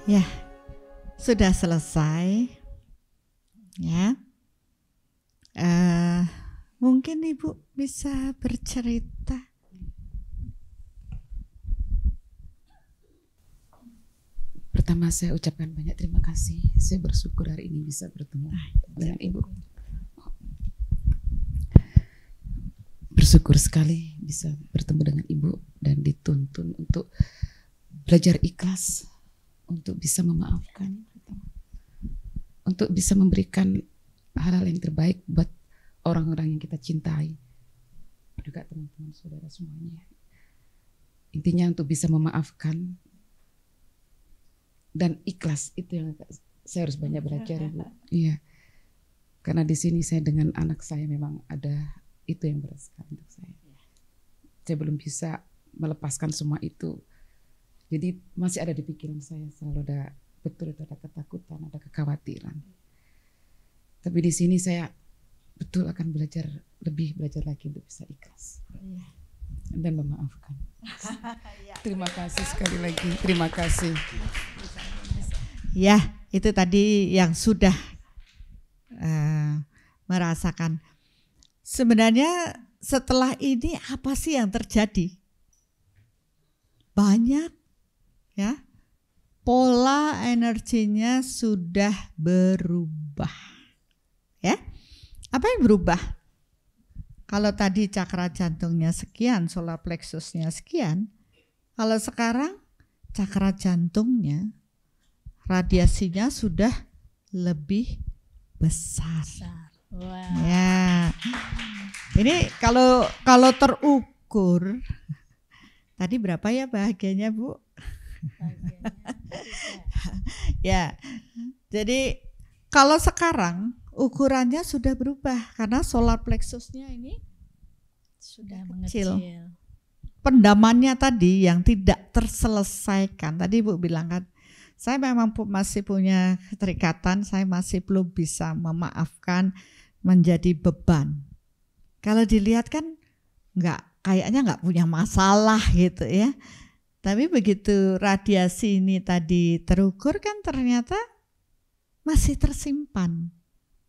Ya, sudah selesai. Ya, Mungkin Ibu bisa bercerita. Pertama saya ucapkan banyak terima kasih. Saya bersyukur hari ini bisa bertemu dengan Ibu. Bersyukur sekali bisa bertemu dengan Ibu dan dituntun untuk belajar ikhlas, untuk bisa memaafkan, untuk bisa memberikan hal-hal yang terbaik buat orang-orang yang kita cintai, juga teman-teman saudara semuanya. Intinya untuk bisa memaafkan dan ikhlas, itu yang saya harus banyak belajar, Ibu. Iya, karena di sini saya dengan anak saya memang ada itu yang berat sekali untuk saya. Saya belum bisa melepaskan semua itu. Jadi masih ada di pikiran saya, selalu ada, betul itu ada ketakutan, ada kekhawatiran. Tapi di sini saya betul akan belajar lagi untuk bisa ikhlas dan memaafkan. Terima kasih sekali lagi, terima kasih. Ya, itu tadi yang sudah merasakan. Sebenarnya setelah ini apa sih yang terjadi? Banyak ya, pola energinya sudah berubah. Ya, apa yang berubah? Kalau tadi cakra jantungnya sekian, solar plexusnya sekian, kalau sekarang cakra jantungnya radiasinya sudah lebih besar. Wow. Ya, ini kalau terukur tadi berapa ya bahagianya, Bu? Ya, jadi kalau sekarang ukurannya sudah berubah karena solar plexusnya ini Sudah kecil. mengecil. Pendamannya tadi yang tidak terselesaikan. Tadi Ibu bilang kan, saya memang masih punya keterikatan, saya masih belum bisa memaafkan, menjadi beban. Kalau dilihat kan kayaknya nggak punya masalah gitu ya. Tapi begitu radiasi ini tadi terukur kan ternyata masih tersimpan.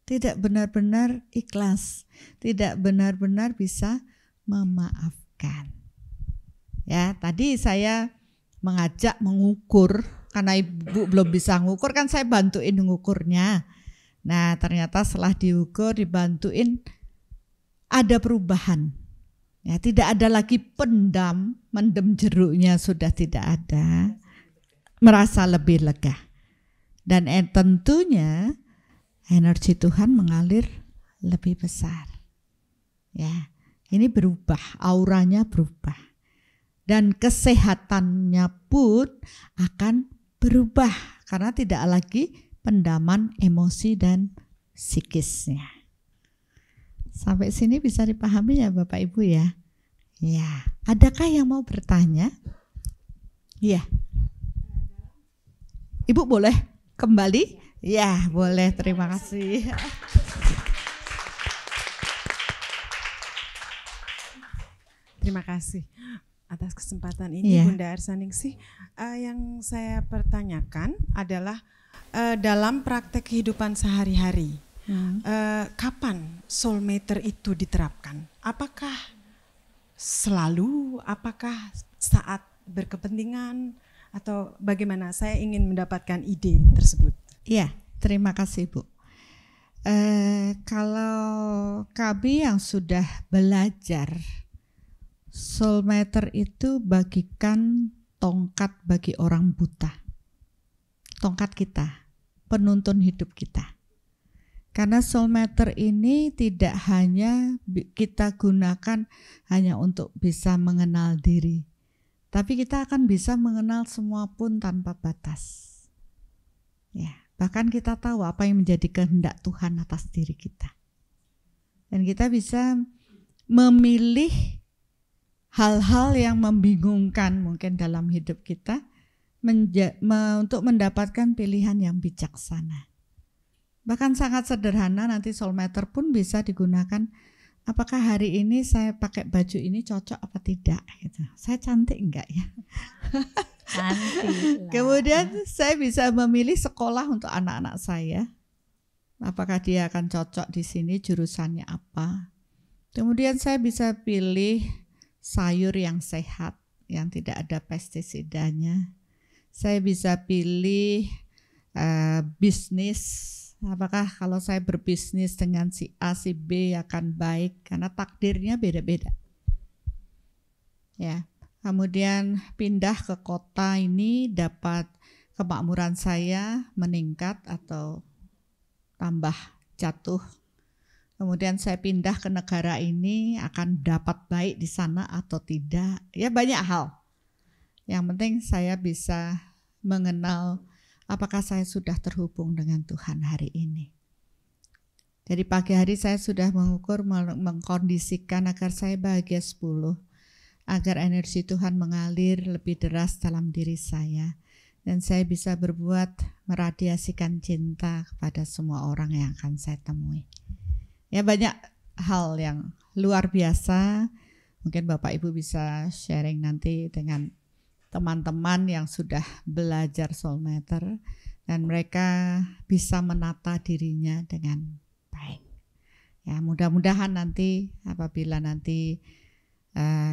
Tidak benar-benar ikhlas, tidak benar-benar bisa memaafkan. Ya, tadi saya mengajak mengukur, karena Ibu belum bisa ngukur kan saya bantuin ngukurnya. Nah, ternyata setelah diukur, dibantuin, ada perubahan. Ya, tidak ada lagi mendem jeruknya sudah tidak ada. Merasa lebih lega. Dan tentunya energi Tuhan mengalir lebih besar. Ya, ini berubah, auranya berubah. Dan kesehatannya pun akan berubah karena tidak lagi pendaman emosi dan psikisnya. Sampai sini bisa dipahami ya Bapak Ibu ya? Ya, adakah yang mau bertanya? Iya. Ibu boleh kembali? Ya, boleh. Terima kasih. Terima kasih atas kesempatan ini, Bunda Arsaningsih. Yang saya pertanyakan adalah dalam praktek kehidupan sehari-hari, kapan soulmater itu diterapkan? Apakah selalu? Apakah saat berkepentingan? Atau bagaimana? Saya ingin mendapatkan ide tersebut. Iya, terima kasih Bu. Kalau kami yang sudah belajar, soulmater itu bagikan tongkat bagi orang buta. Tongkat kita, penuntun hidup kita. Karena soulmater ini tidak hanya kita gunakan hanya untuk bisa mengenal diri, tapi kita akan bisa mengenal semua pun tanpa batas. Ya, bahkan kita tahu apa yang menjadi kehendak Tuhan atas diri kita. Dan kita bisa memilih hal-hal yang membingungkan mungkin dalam hidup kita untuk mendapatkan pilihan yang bijaksana. Bahkan sangat sederhana, nanti soulmater pun bisa digunakan. Apakah hari ini saya pakai baju ini cocok apa tidak? Gitu. Saya cantik enggak ya? Cantik. Kemudian saya bisa memilih sekolah untuk anak-anak saya. Apakah dia akan cocok di sini, jurusannya apa? Kemudian saya bisa pilih sayur yang sehat, yang tidak ada pestisidanya. Saya bisa pilih bisnis, apakah kalau saya berbisnis dengan si A, si B akan baik, karena takdirnya beda-beda. Ya, kemudian pindah ke kota ini dapat kemakmuran saya meningkat atau tambah jatuh. Kemudian saya pindah ke negara ini akan dapat baik di sana atau tidak. Ya banyak hal. Yang penting saya bisa mengenal apakah saya sudah terhubung dengan Tuhan hari ini. Jadi pagi hari saya sudah mengukur, mengkondisikan agar saya bahagia 10. Agar energi Tuhan mengalir lebih deras dalam diri saya. Dan saya bisa berbuat meradiasikan cinta kepada semua orang yang akan saya temui. Ya banyak hal yang luar biasa. Mungkin Bapak Ibu bisa sharing nanti dengan teman-teman yang sudah belajar soulmeter dan mereka bisa menata dirinya dengan baik. Ya mudah-mudahan nanti apabila nanti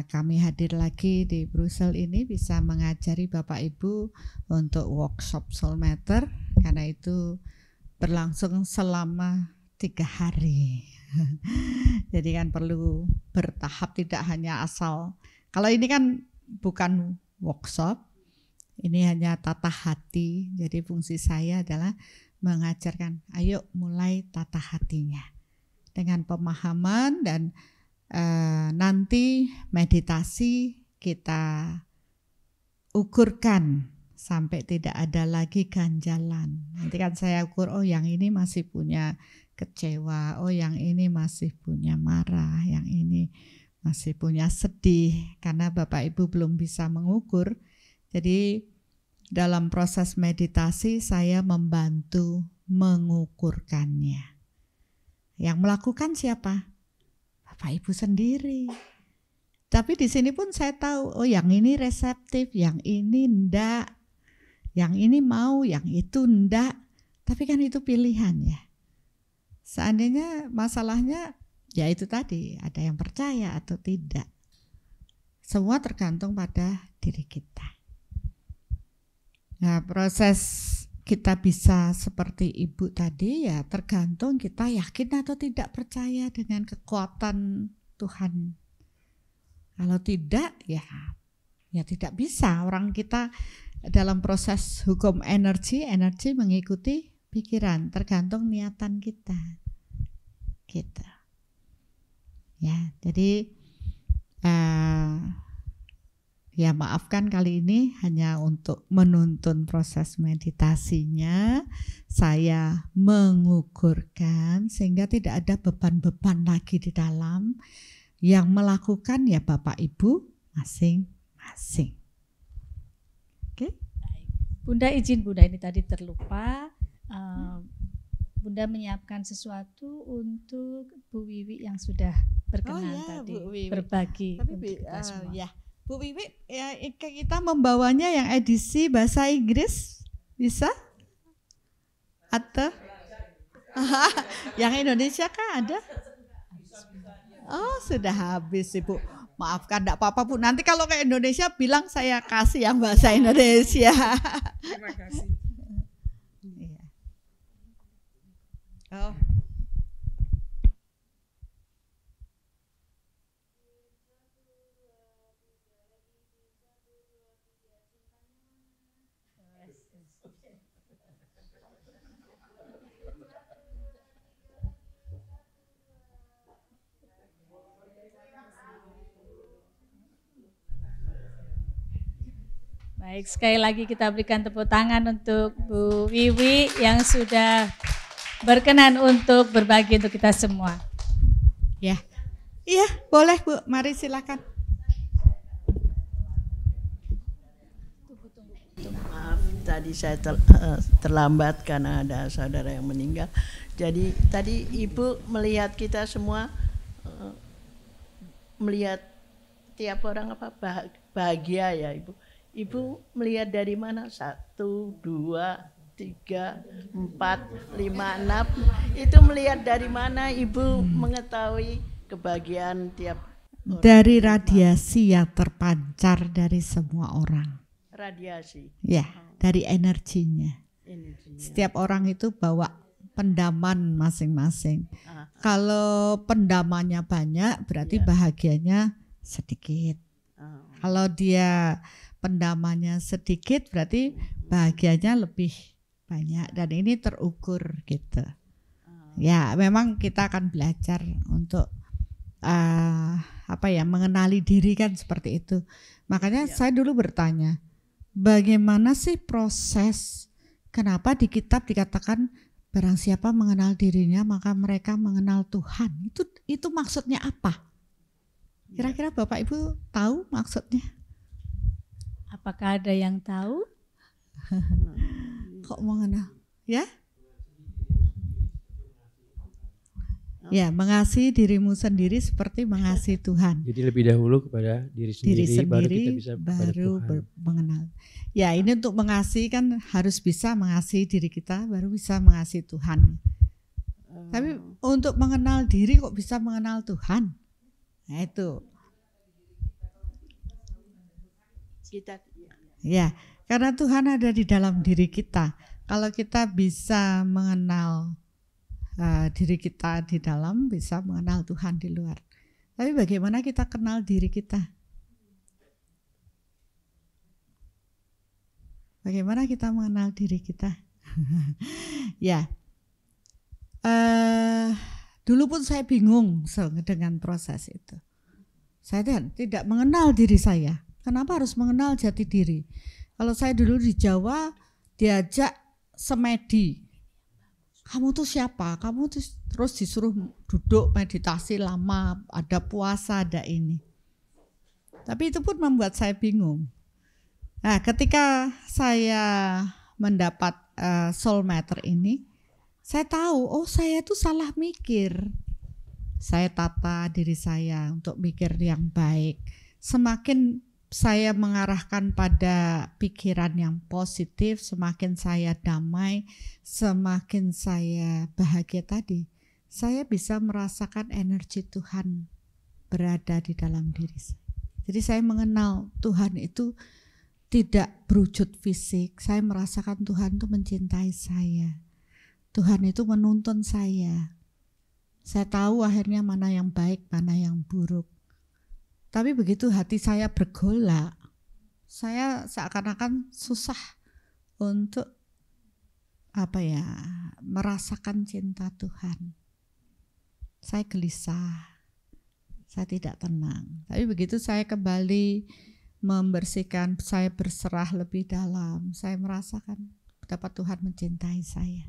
kami hadir lagi di Brussels ini bisa mengajari Bapak Ibu untuk workshop soulmeter karena itu berlangsung selama 3 hari. Jadi kan perlu bertahap, tidak hanya asal. Kalau ini kan bukan workshop, ini hanya tata hati. Jadi fungsi saya adalah mengajarkan, ayo mulai tata hatinya dengan pemahaman dan nanti meditasi kita ukurkan sampai tidak ada lagi ganjalan. Nanti kan saya ukur, oh yang ini masih punya kecewa, oh yang ini masih punya marah, yang ini masih punya sedih, karena Bapak Ibu belum bisa mengukur. Jadi dalam proses meditasi saya membantu mengukurkannya. Yang melakukan siapa? Bapak Ibu sendiri. Tapi di sini pun saya tahu, oh yang ini reseptif, yang ini enggak, yang ini mau, yang itu enggak. Tapi kan itu pilihan ya. Seandainya masalahnya ya itu tadi, ada yang percaya atau tidak. Semua tergantung pada diri kita. Nah, proses kita bisa seperti Ibu tadi ya tergantung kita yakin atau tidak percaya dengan kekuatan Tuhan. Kalau tidak ya tidak bisa. Orang kita dalam proses hukum energi mengikuti pikiran, tergantung niatan kita. Gitu. Ya, jadi ya maafkan kali ini hanya untuk menuntun proses meditasinya. Saya mengukurkan sehingga tidak ada beban-beban lagi di dalam. Yang melakukan ya Bapak Ibu masing-masing. Oke? Bunda izin Bunda, ini tadi terlupa. Bunda menyiapkan sesuatu untuk Bu Wiwi yang sudah berkenan tadi berbagi tapi untuk kita semua. Ya, Bu Wiwi ya, kita membawanya yang edisi bahasa Inggris bisa? Atau yang Indonesia kah ada? Oh sudah habis Ibu. Maafkan, enggak apa-apa Bu. Nanti kalau ke Indonesia bilang saya kasih yang bahasa Indonesia. Terima kasih. Oh. Baik, sekali lagi kita berikan tepuk tangan untuk Bu Wiwi yang sudah berkenan untuk berbagi untuk kita semua. Ya, iya boleh Bu, mari silakan. Maaf, tadi saya terlambat karena ada saudara yang meninggal. Jadi tadi Ibu melihat kita semua, melihat tiap orang bahagia ya Ibu. Ibu melihat dari mana? 1, 2, 3, 4, 5, 6. Itu melihat dari mana Ibu mengetahui kebahagiaan tiap orang. Dari radiasi yang terpancar dari semua orang. Radiasi. Ya, dari energinya. Energinya. Setiap orang itu bawa pendaman masing-masing. Ah, Kalau pendamannya banyak, berarti Iya. bahagianya sedikit. ah. Kalau dia pendamannya sedikit, berarti bahagianya lebih banyak. Dan ini terukur gitu. Ya, memang kita akan belajar untuk mengenali diri kan seperti itu. Makanya saya dulu bertanya, bagaimana sih proses? Kenapa di kitab dikatakan barang siapa mengenal dirinya maka mereka mengenal Tuhan? Itu maksudnya apa? Kira-kira Bapak Ibu tahu maksudnya? Apakah ada yang tahu? Kok mengenal? Ya? Ya, mengasihi dirimu sendiri seperti mengasihi Tuhan. Jadi lebih dahulu kepada diri sendiri, baru kita bisa kepada Tuhan. mengenal. Ya, ini untuk mengasihi kan harus bisa mengasihi diri kita, baru bisa mengasihi Tuhan. Tapi untuk mengenal diri kok bisa mengenal Tuhan? Nah itu. Kita Ya, karena Tuhan ada di dalam diri kita. Kalau kita bisa mengenal diri kita di dalam, bisa mengenal Tuhan di luar. Tapi bagaimana kita kenal diri kita? Bagaimana kita mengenal diri kita? Ya, dulu pun saya bingung dengan proses itu. Saya tidak mengenal diri saya. Kenapa harus mengenal jati diri? Kalau saya dulu di Jawa diajak semedi. Kamu tuh siapa? Kamu tuh terus disuruh duduk meditasi lama, ada puasa, ada ini. Tapi itu pun membuat saya bingung. Nah, ketika saya mendapat soul matter ini, saya tahu, oh saya tuh salah mikir. Saya tata diri saya untuk mikir yang baik. Semakin saya mengarahkan pada pikiran yang positif, semakin saya damai, semakin saya bahagia tadi, saya bisa merasakan energi Tuhan berada di dalam diri saya. Jadi saya mengenal Tuhan itu tidak berwujud fisik. Saya merasakan Tuhan itu mencintai saya. Tuhan itu menuntun saya. Saya tahu akhirnya mana yang baik, mana yang buruk. Tapi begitu hati saya bergolak, saya seakan-akan susah untuk merasakan cinta Tuhan. Saya gelisah, saya tidak tenang. Tapi begitu saya kembali membersihkan, saya berserah lebih dalam, saya merasakan betapa Tuhan mencintai saya.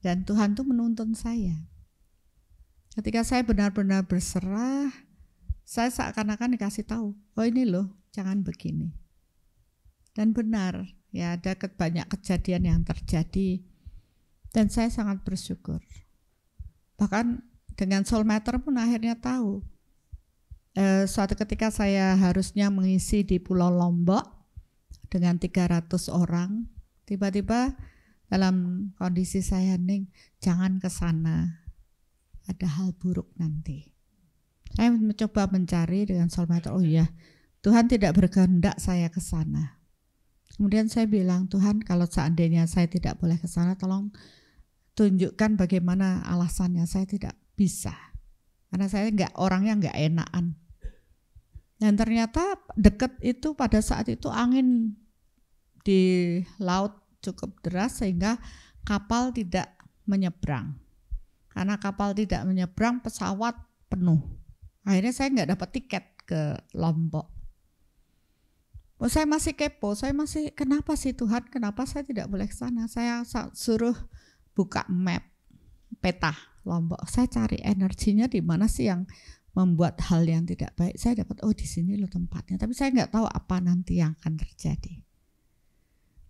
Dan Tuhan tuh menuntun saya. Ketika saya benar-benar berserah, saya seakan-akan dikasih tahu, oh ini loh, jangan begini. Dan benar, ya ada banyak kejadian yang terjadi, dan saya sangat bersyukur. Bahkan dengan soul matter pun akhirnya tahu. Suatu ketika saya harusnya mengisi di Pulau Lombok dengan 300 orang, tiba-tiba dalam kondisi saya hening, jangan ke sana, ada hal buruk nanti. Saya mencoba mencari dengan soul matter, oh iya, Tuhan tidak berkehendak saya ke sana. Kemudian saya bilang, Tuhan kalau seandainya saya tidak boleh ke sana, tolong tunjukkan bagaimana alasannya. Saya tidak bisa, karena saya orangnya nggak enakan. Dan ternyata dekat itu pada saat itu angin di laut cukup deras sehingga kapal tidak menyeberang. Karena kapal tidak menyeberang, pesawat penuh. Akhirnya saya nggak dapat tiket ke Lombok. Saya masih kepo, kenapa sih Tuhan, kenapa saya tidak boleh ke sana? Saya suruh buka map, peta Lombok. Saya cari energinya di mana sih yang membuat hal yang tidak baik. Saya dapat, oh di sini loh tempatnya. Tapi saya nggak tahu apa nanti yang akan terjadi.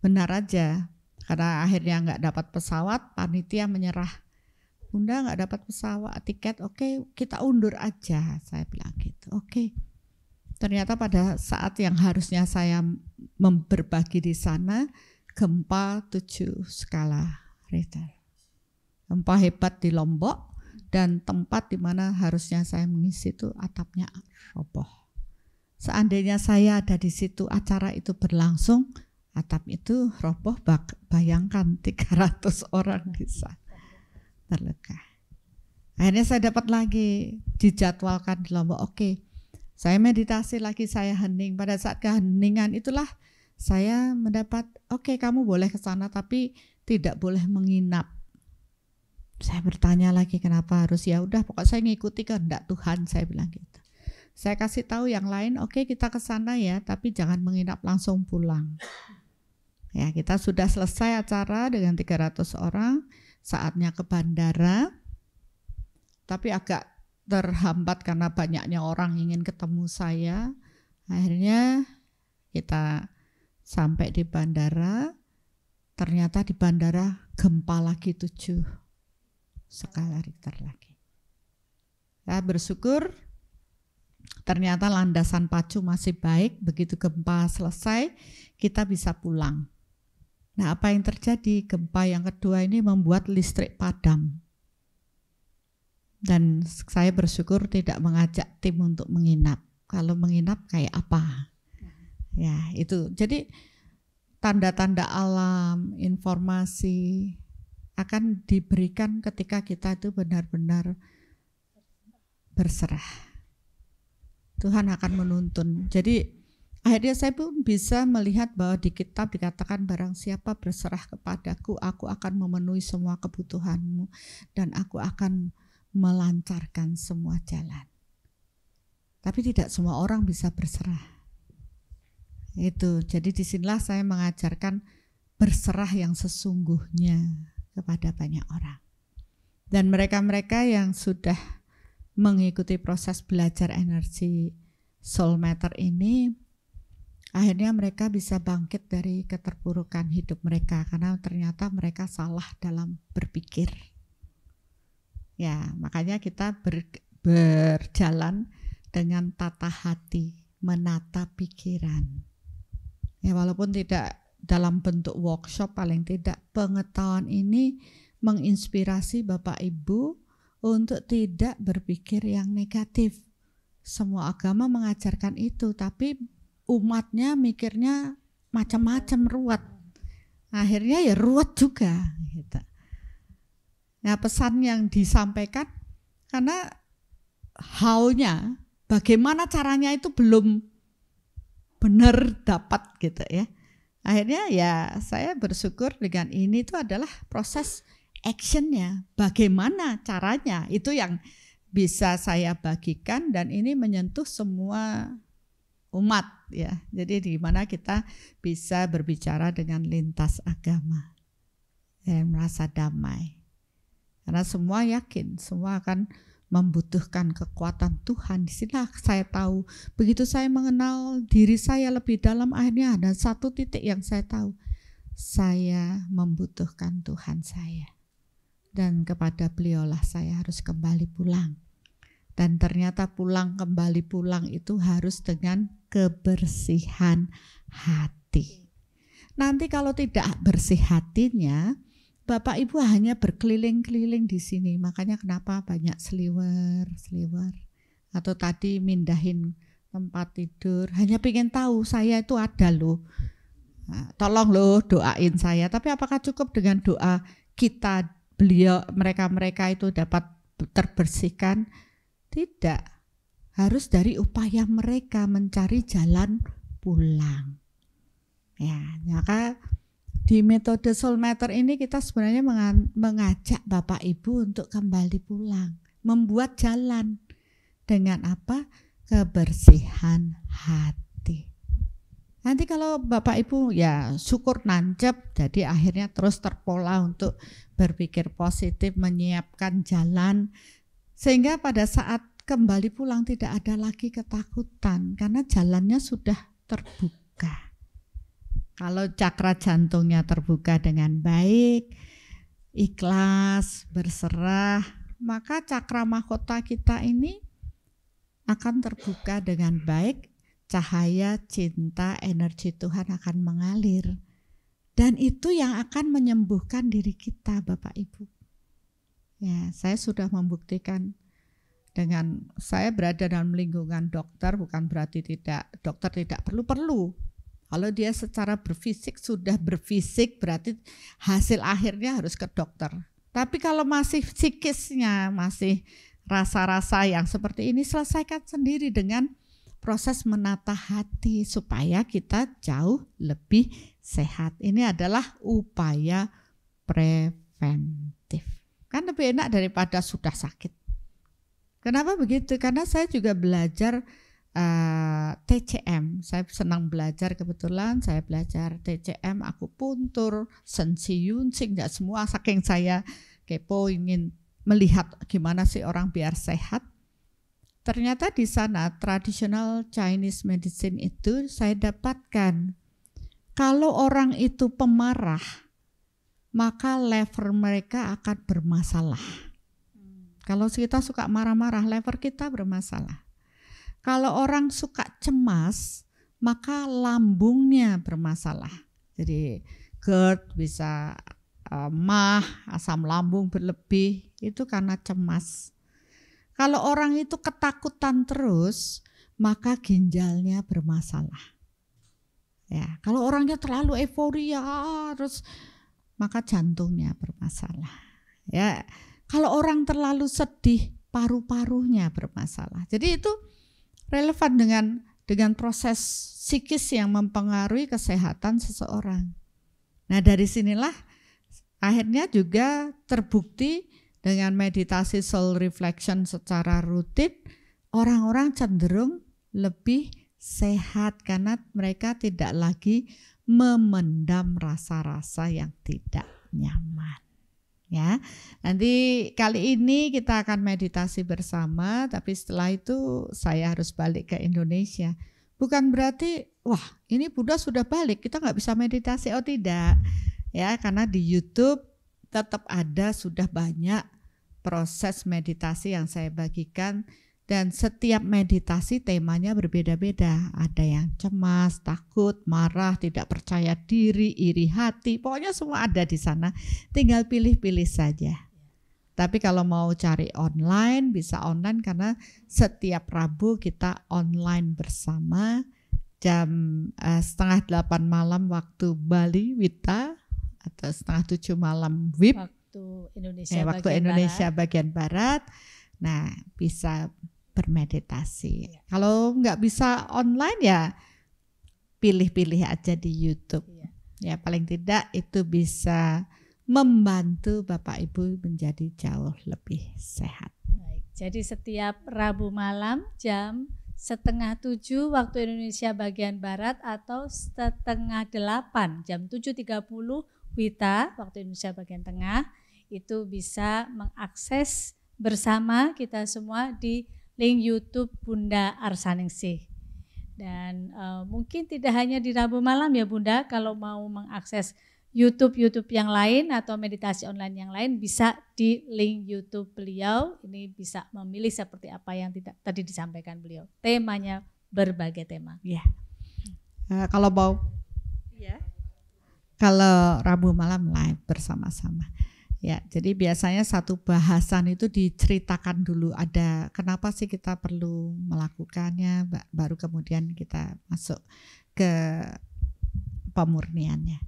Benar aja, karena akhirnya nggak dapat pesawat, panitia menyerah. Bunda nggak dapat pesawat, tiket, oke, kita undur aja, saya bilang gitu. Oke. Ternyata pada saat yang harusnya saya berbagi di sana, gempa 7 skala Richter. Gempa hebat di Lombok dan tempat di mana harusnya saya mengisi itu atapnya roboh. Seandainya saya ada di situ, acara itu berlangsung, atap itu roboh, bayangkan 300 orang bisa terluka. Akhirnya saya dapat lagi dijadwalkan di Lombok. Oke, saya meditasi lagi, saya hening. Pada saat keheningan itulah saya mendapat, oke, kamu boleh ke sana tapi tidak boleh menginap. Saya bertanya lagi kenapa harus, ya udah pokoknya saya ngikuti kehendak Tuhan, saya bilang gitu. Saya kasih tahu yang lain, oke, kita ke sana ya, tapi jangan menginap, langsung pulang. Ya, kita sudah selesai acara dengan 300 orang, saatnya ke bandara. Tapi agak terhambat karena banyaknya orang ingin ketemu saya. Akhirnya kita sampai di bandara. Ternyata di bandara gempa lagi 7 skala Richter lagi. Saya bersyukur ternyata landasan pacu masih baik. Begitu gempa selesai kita bisa pulang. Nah, apa yang terjadi? Gempa yang kedua ini membuat listrik padam. Dan saya bersyukur tidak mengajak tim untuk menginap. Kalau menginap kayak apa? Ya, itu. Jadi tanda-tanda alam, informasi akan diberikan ketika kita itu benar-benar berserah. Tuhan akan menuntun. Jadi akhirnya saya pun bisa melihat bahwa di kitab dikatakan barang siapa berserah kepadaku, aku akan memenuhi semua kebutuhanmu dan aku akan melancarkan semua jalan. Tapi tidak semua orang bisa berserah. Itu, jadi disinilah saya mengajarkan berserah yang sesungguhnya kepada banyak orang. Dan mereka-mereka yang sudah mengikuti proses belajar energi soul matter ini, akhirnya mereka bisa bangkit dari keterpurukan hidup mereka karena ternyata mereka salah dalam berpikir. Ya, makanya kita berjalan dengan tata hati, menata pikiran. Ya, walaupun tidak dalam bentuk workshop, paling tidak pengetahuan ini menginspirasi Bapak Ibu untuk tidak berpikir yang negatif. Semua agama mengajarkan itu, tapi umatnya mikirnya macam-macam, ruwet. Akhirnya ya ruwet juga gitu. Nah, pesan yang disampaikan karena how-nya, bagaimana caranya itu belum benar dapat gitu ya. Akhirnya ya saya bersyukur dengan ini itu adalah proses action-nya. Bagaimana caranya itu yang bisa saya bagikan dan ini menyentuh semua umat ya. Jadi di mana kita bisa berbicara dengan lintas agama dan merasa damai. Karena semua yakin, semua akan membutuhkan kekuatan Tuhan. Di sini saya tahu, begitu saya mengenal diri saya lebih dalam, akhirnya ada satu titik yang saya tahu, saya membutuhkan Tuhan saya. Dan kepada beliaulah saya harus kembali pulang. Dan ternyata kembali pulang itu harus dengan kebersihan hati. Nanti kalau tidak bersih hatinya, Bapak Ibu hanya berkeliling-keliling di sini, makanya kenapa banyak seliwer. Atau tadi mindahin tempat tidur, hanya pengen tahu saya itu ada loh. Nah, tolong loh doain saya, tapi apakah cukup dengan doa kita, mereka itu dapat terbersihkan? Tidak, harus dari upaya mereka mencari jalan pulang. Ya, maka di metode soul matter ini kita sebenarnya mengajak Bapak Ibu untuk kembali pulang, membuat jalan dengan apa? Kebersihan hati. Nanti kalau Bapak Ibu ya syukur nancep, jadi akhirnya terus terpola untuk berpikir positif, menyiapkan jalan, sehingga pada saat kembali pulang tidak ada lagi ketakutan karena jalannya sudah terbuka. Kalau cakra jantungnya terbuka dengan baik, ikhlas, berserah, maka cakra mahkota kita ini akan terbuka dengan baik, cahaya, cinta, energi Tuhan akan mengalir. Dan itu yang akan menyembuhkan diri kita, Bapak Ibu. Ya, saya sudah membuktikan dengan saya berada dalam lingkungan dokter, bukan berarti dokter tidak perlu. Kalau dia secara berfisik sudah berfisik, berarti hasil akhirnya harus ke dokter. Tapi kalau masih psikisnya, masih rasa-rasa yang seperti ini, selesaikan sendiri dengan proses menata hati supaya kita jauh lebih sehat. Ini adalah upaya preventif. Kan lebih enak daripada sudah sakit. Kenapa begitu? Karena saya juga belajar TCM. Saya senang belajar, kebetulan saya belajar TCM, akupuntur, sensi yunsing, enggak semua, saking saya kepo ingin melihat gimana sih orang biar sehat. Ternyata di sana traditional Chinese medicine itu saya dapatkan kalau orang itu pemarah, maka lever mereka akan bermasalah. Kalau kita suka marah-marah, lever kita bermasalah. Kalau orang suka cemas, maka lambungnya bermasalah. Jadi GERD bisa MAH, asam lambung berlebih, itu karena cemas. Kalau orang itu ketakutan terus, maka ginjalnya bermasalah. Ya, kalau orangnya terlalu euforia, terus maka jantungnya bermasalah. Ya, kalau orang terlalu sedih, paru-parunya bermasalah. Jadi itu relevan dengan proses psikis yang mempengaruhi kesehatan seseorang. Nah, dari sinilah akhirnya juga terbukti dengan meditasi soul reflection secara rutin, orang-orang cenderung lebih sehat karena mereka tidak lagi memendam rasa-rasa yang tidak nyaman. Ya, nanti kali ini kita akan meditasi bersama, tapi setelah itu saya harus balik ke Indonesia. Bukan berarti, wah ini Bunda sudah balik, kita nggak bisa meditasi, oh tidak. Ya, karena di YouTube tetap ada, sudah banyak proses meditasi yang saya bagikan. Dan setiap meditasi temanya berbeda-beda. Ada yang cemas, takut, marah, tidak percaya diri, iri hati. Pokoknya semua ada di sana. Tinggal pilih-pilih saja. Tapi kalau mau cari online, bisa online karena setiap Rabu kita online bersama. Jam 7:30 malam waktu Bali, Wita. Atau 6:30 malam WIB. Waktu Indonesia bagian Barat. Nah, bisa bermeditasi. Ya. Kalau nggak bisa online ya pilih-pilih aja di YouTube. Ya, paling tidak itu bisa membantu Bapak Ibu menjadi jauh lebih sehat. Baik, jadi setiap Rabu malam jam 6:30 waktu Indonesia bagian Barat atau 7:30 jam 7:30 WITA waktu Indonesia bagian Tengah, itu bisa mengakses bersama kita semua di link YouTube Bunda Arsaningsih. Dan mungkin tidak hanya di Rabu malam ya Bunda, kalau mau mengakses YouTube yang lain atau meditasi online yang lain bisa di link YouTube beliau. Ini bisa memilih seperti apa yang tadi disampaikan beliau. Temanya berbagai tema. Ya. Kalau mau, ya. Kalau Rabu malam live bersama-sama. Ya, jadi biasanya satu bahasan itu diceritakan dulu, ada kenapa sih kita perlu melakukannya, baru kemudian kita masuk ke pemurniannya.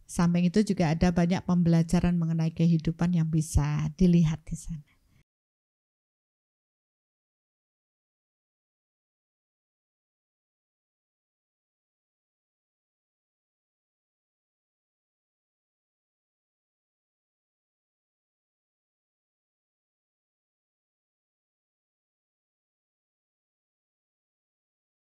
Samping itu juga ada banyak pembelajaran mengenai kehidupan yang bisa dilihat di sana.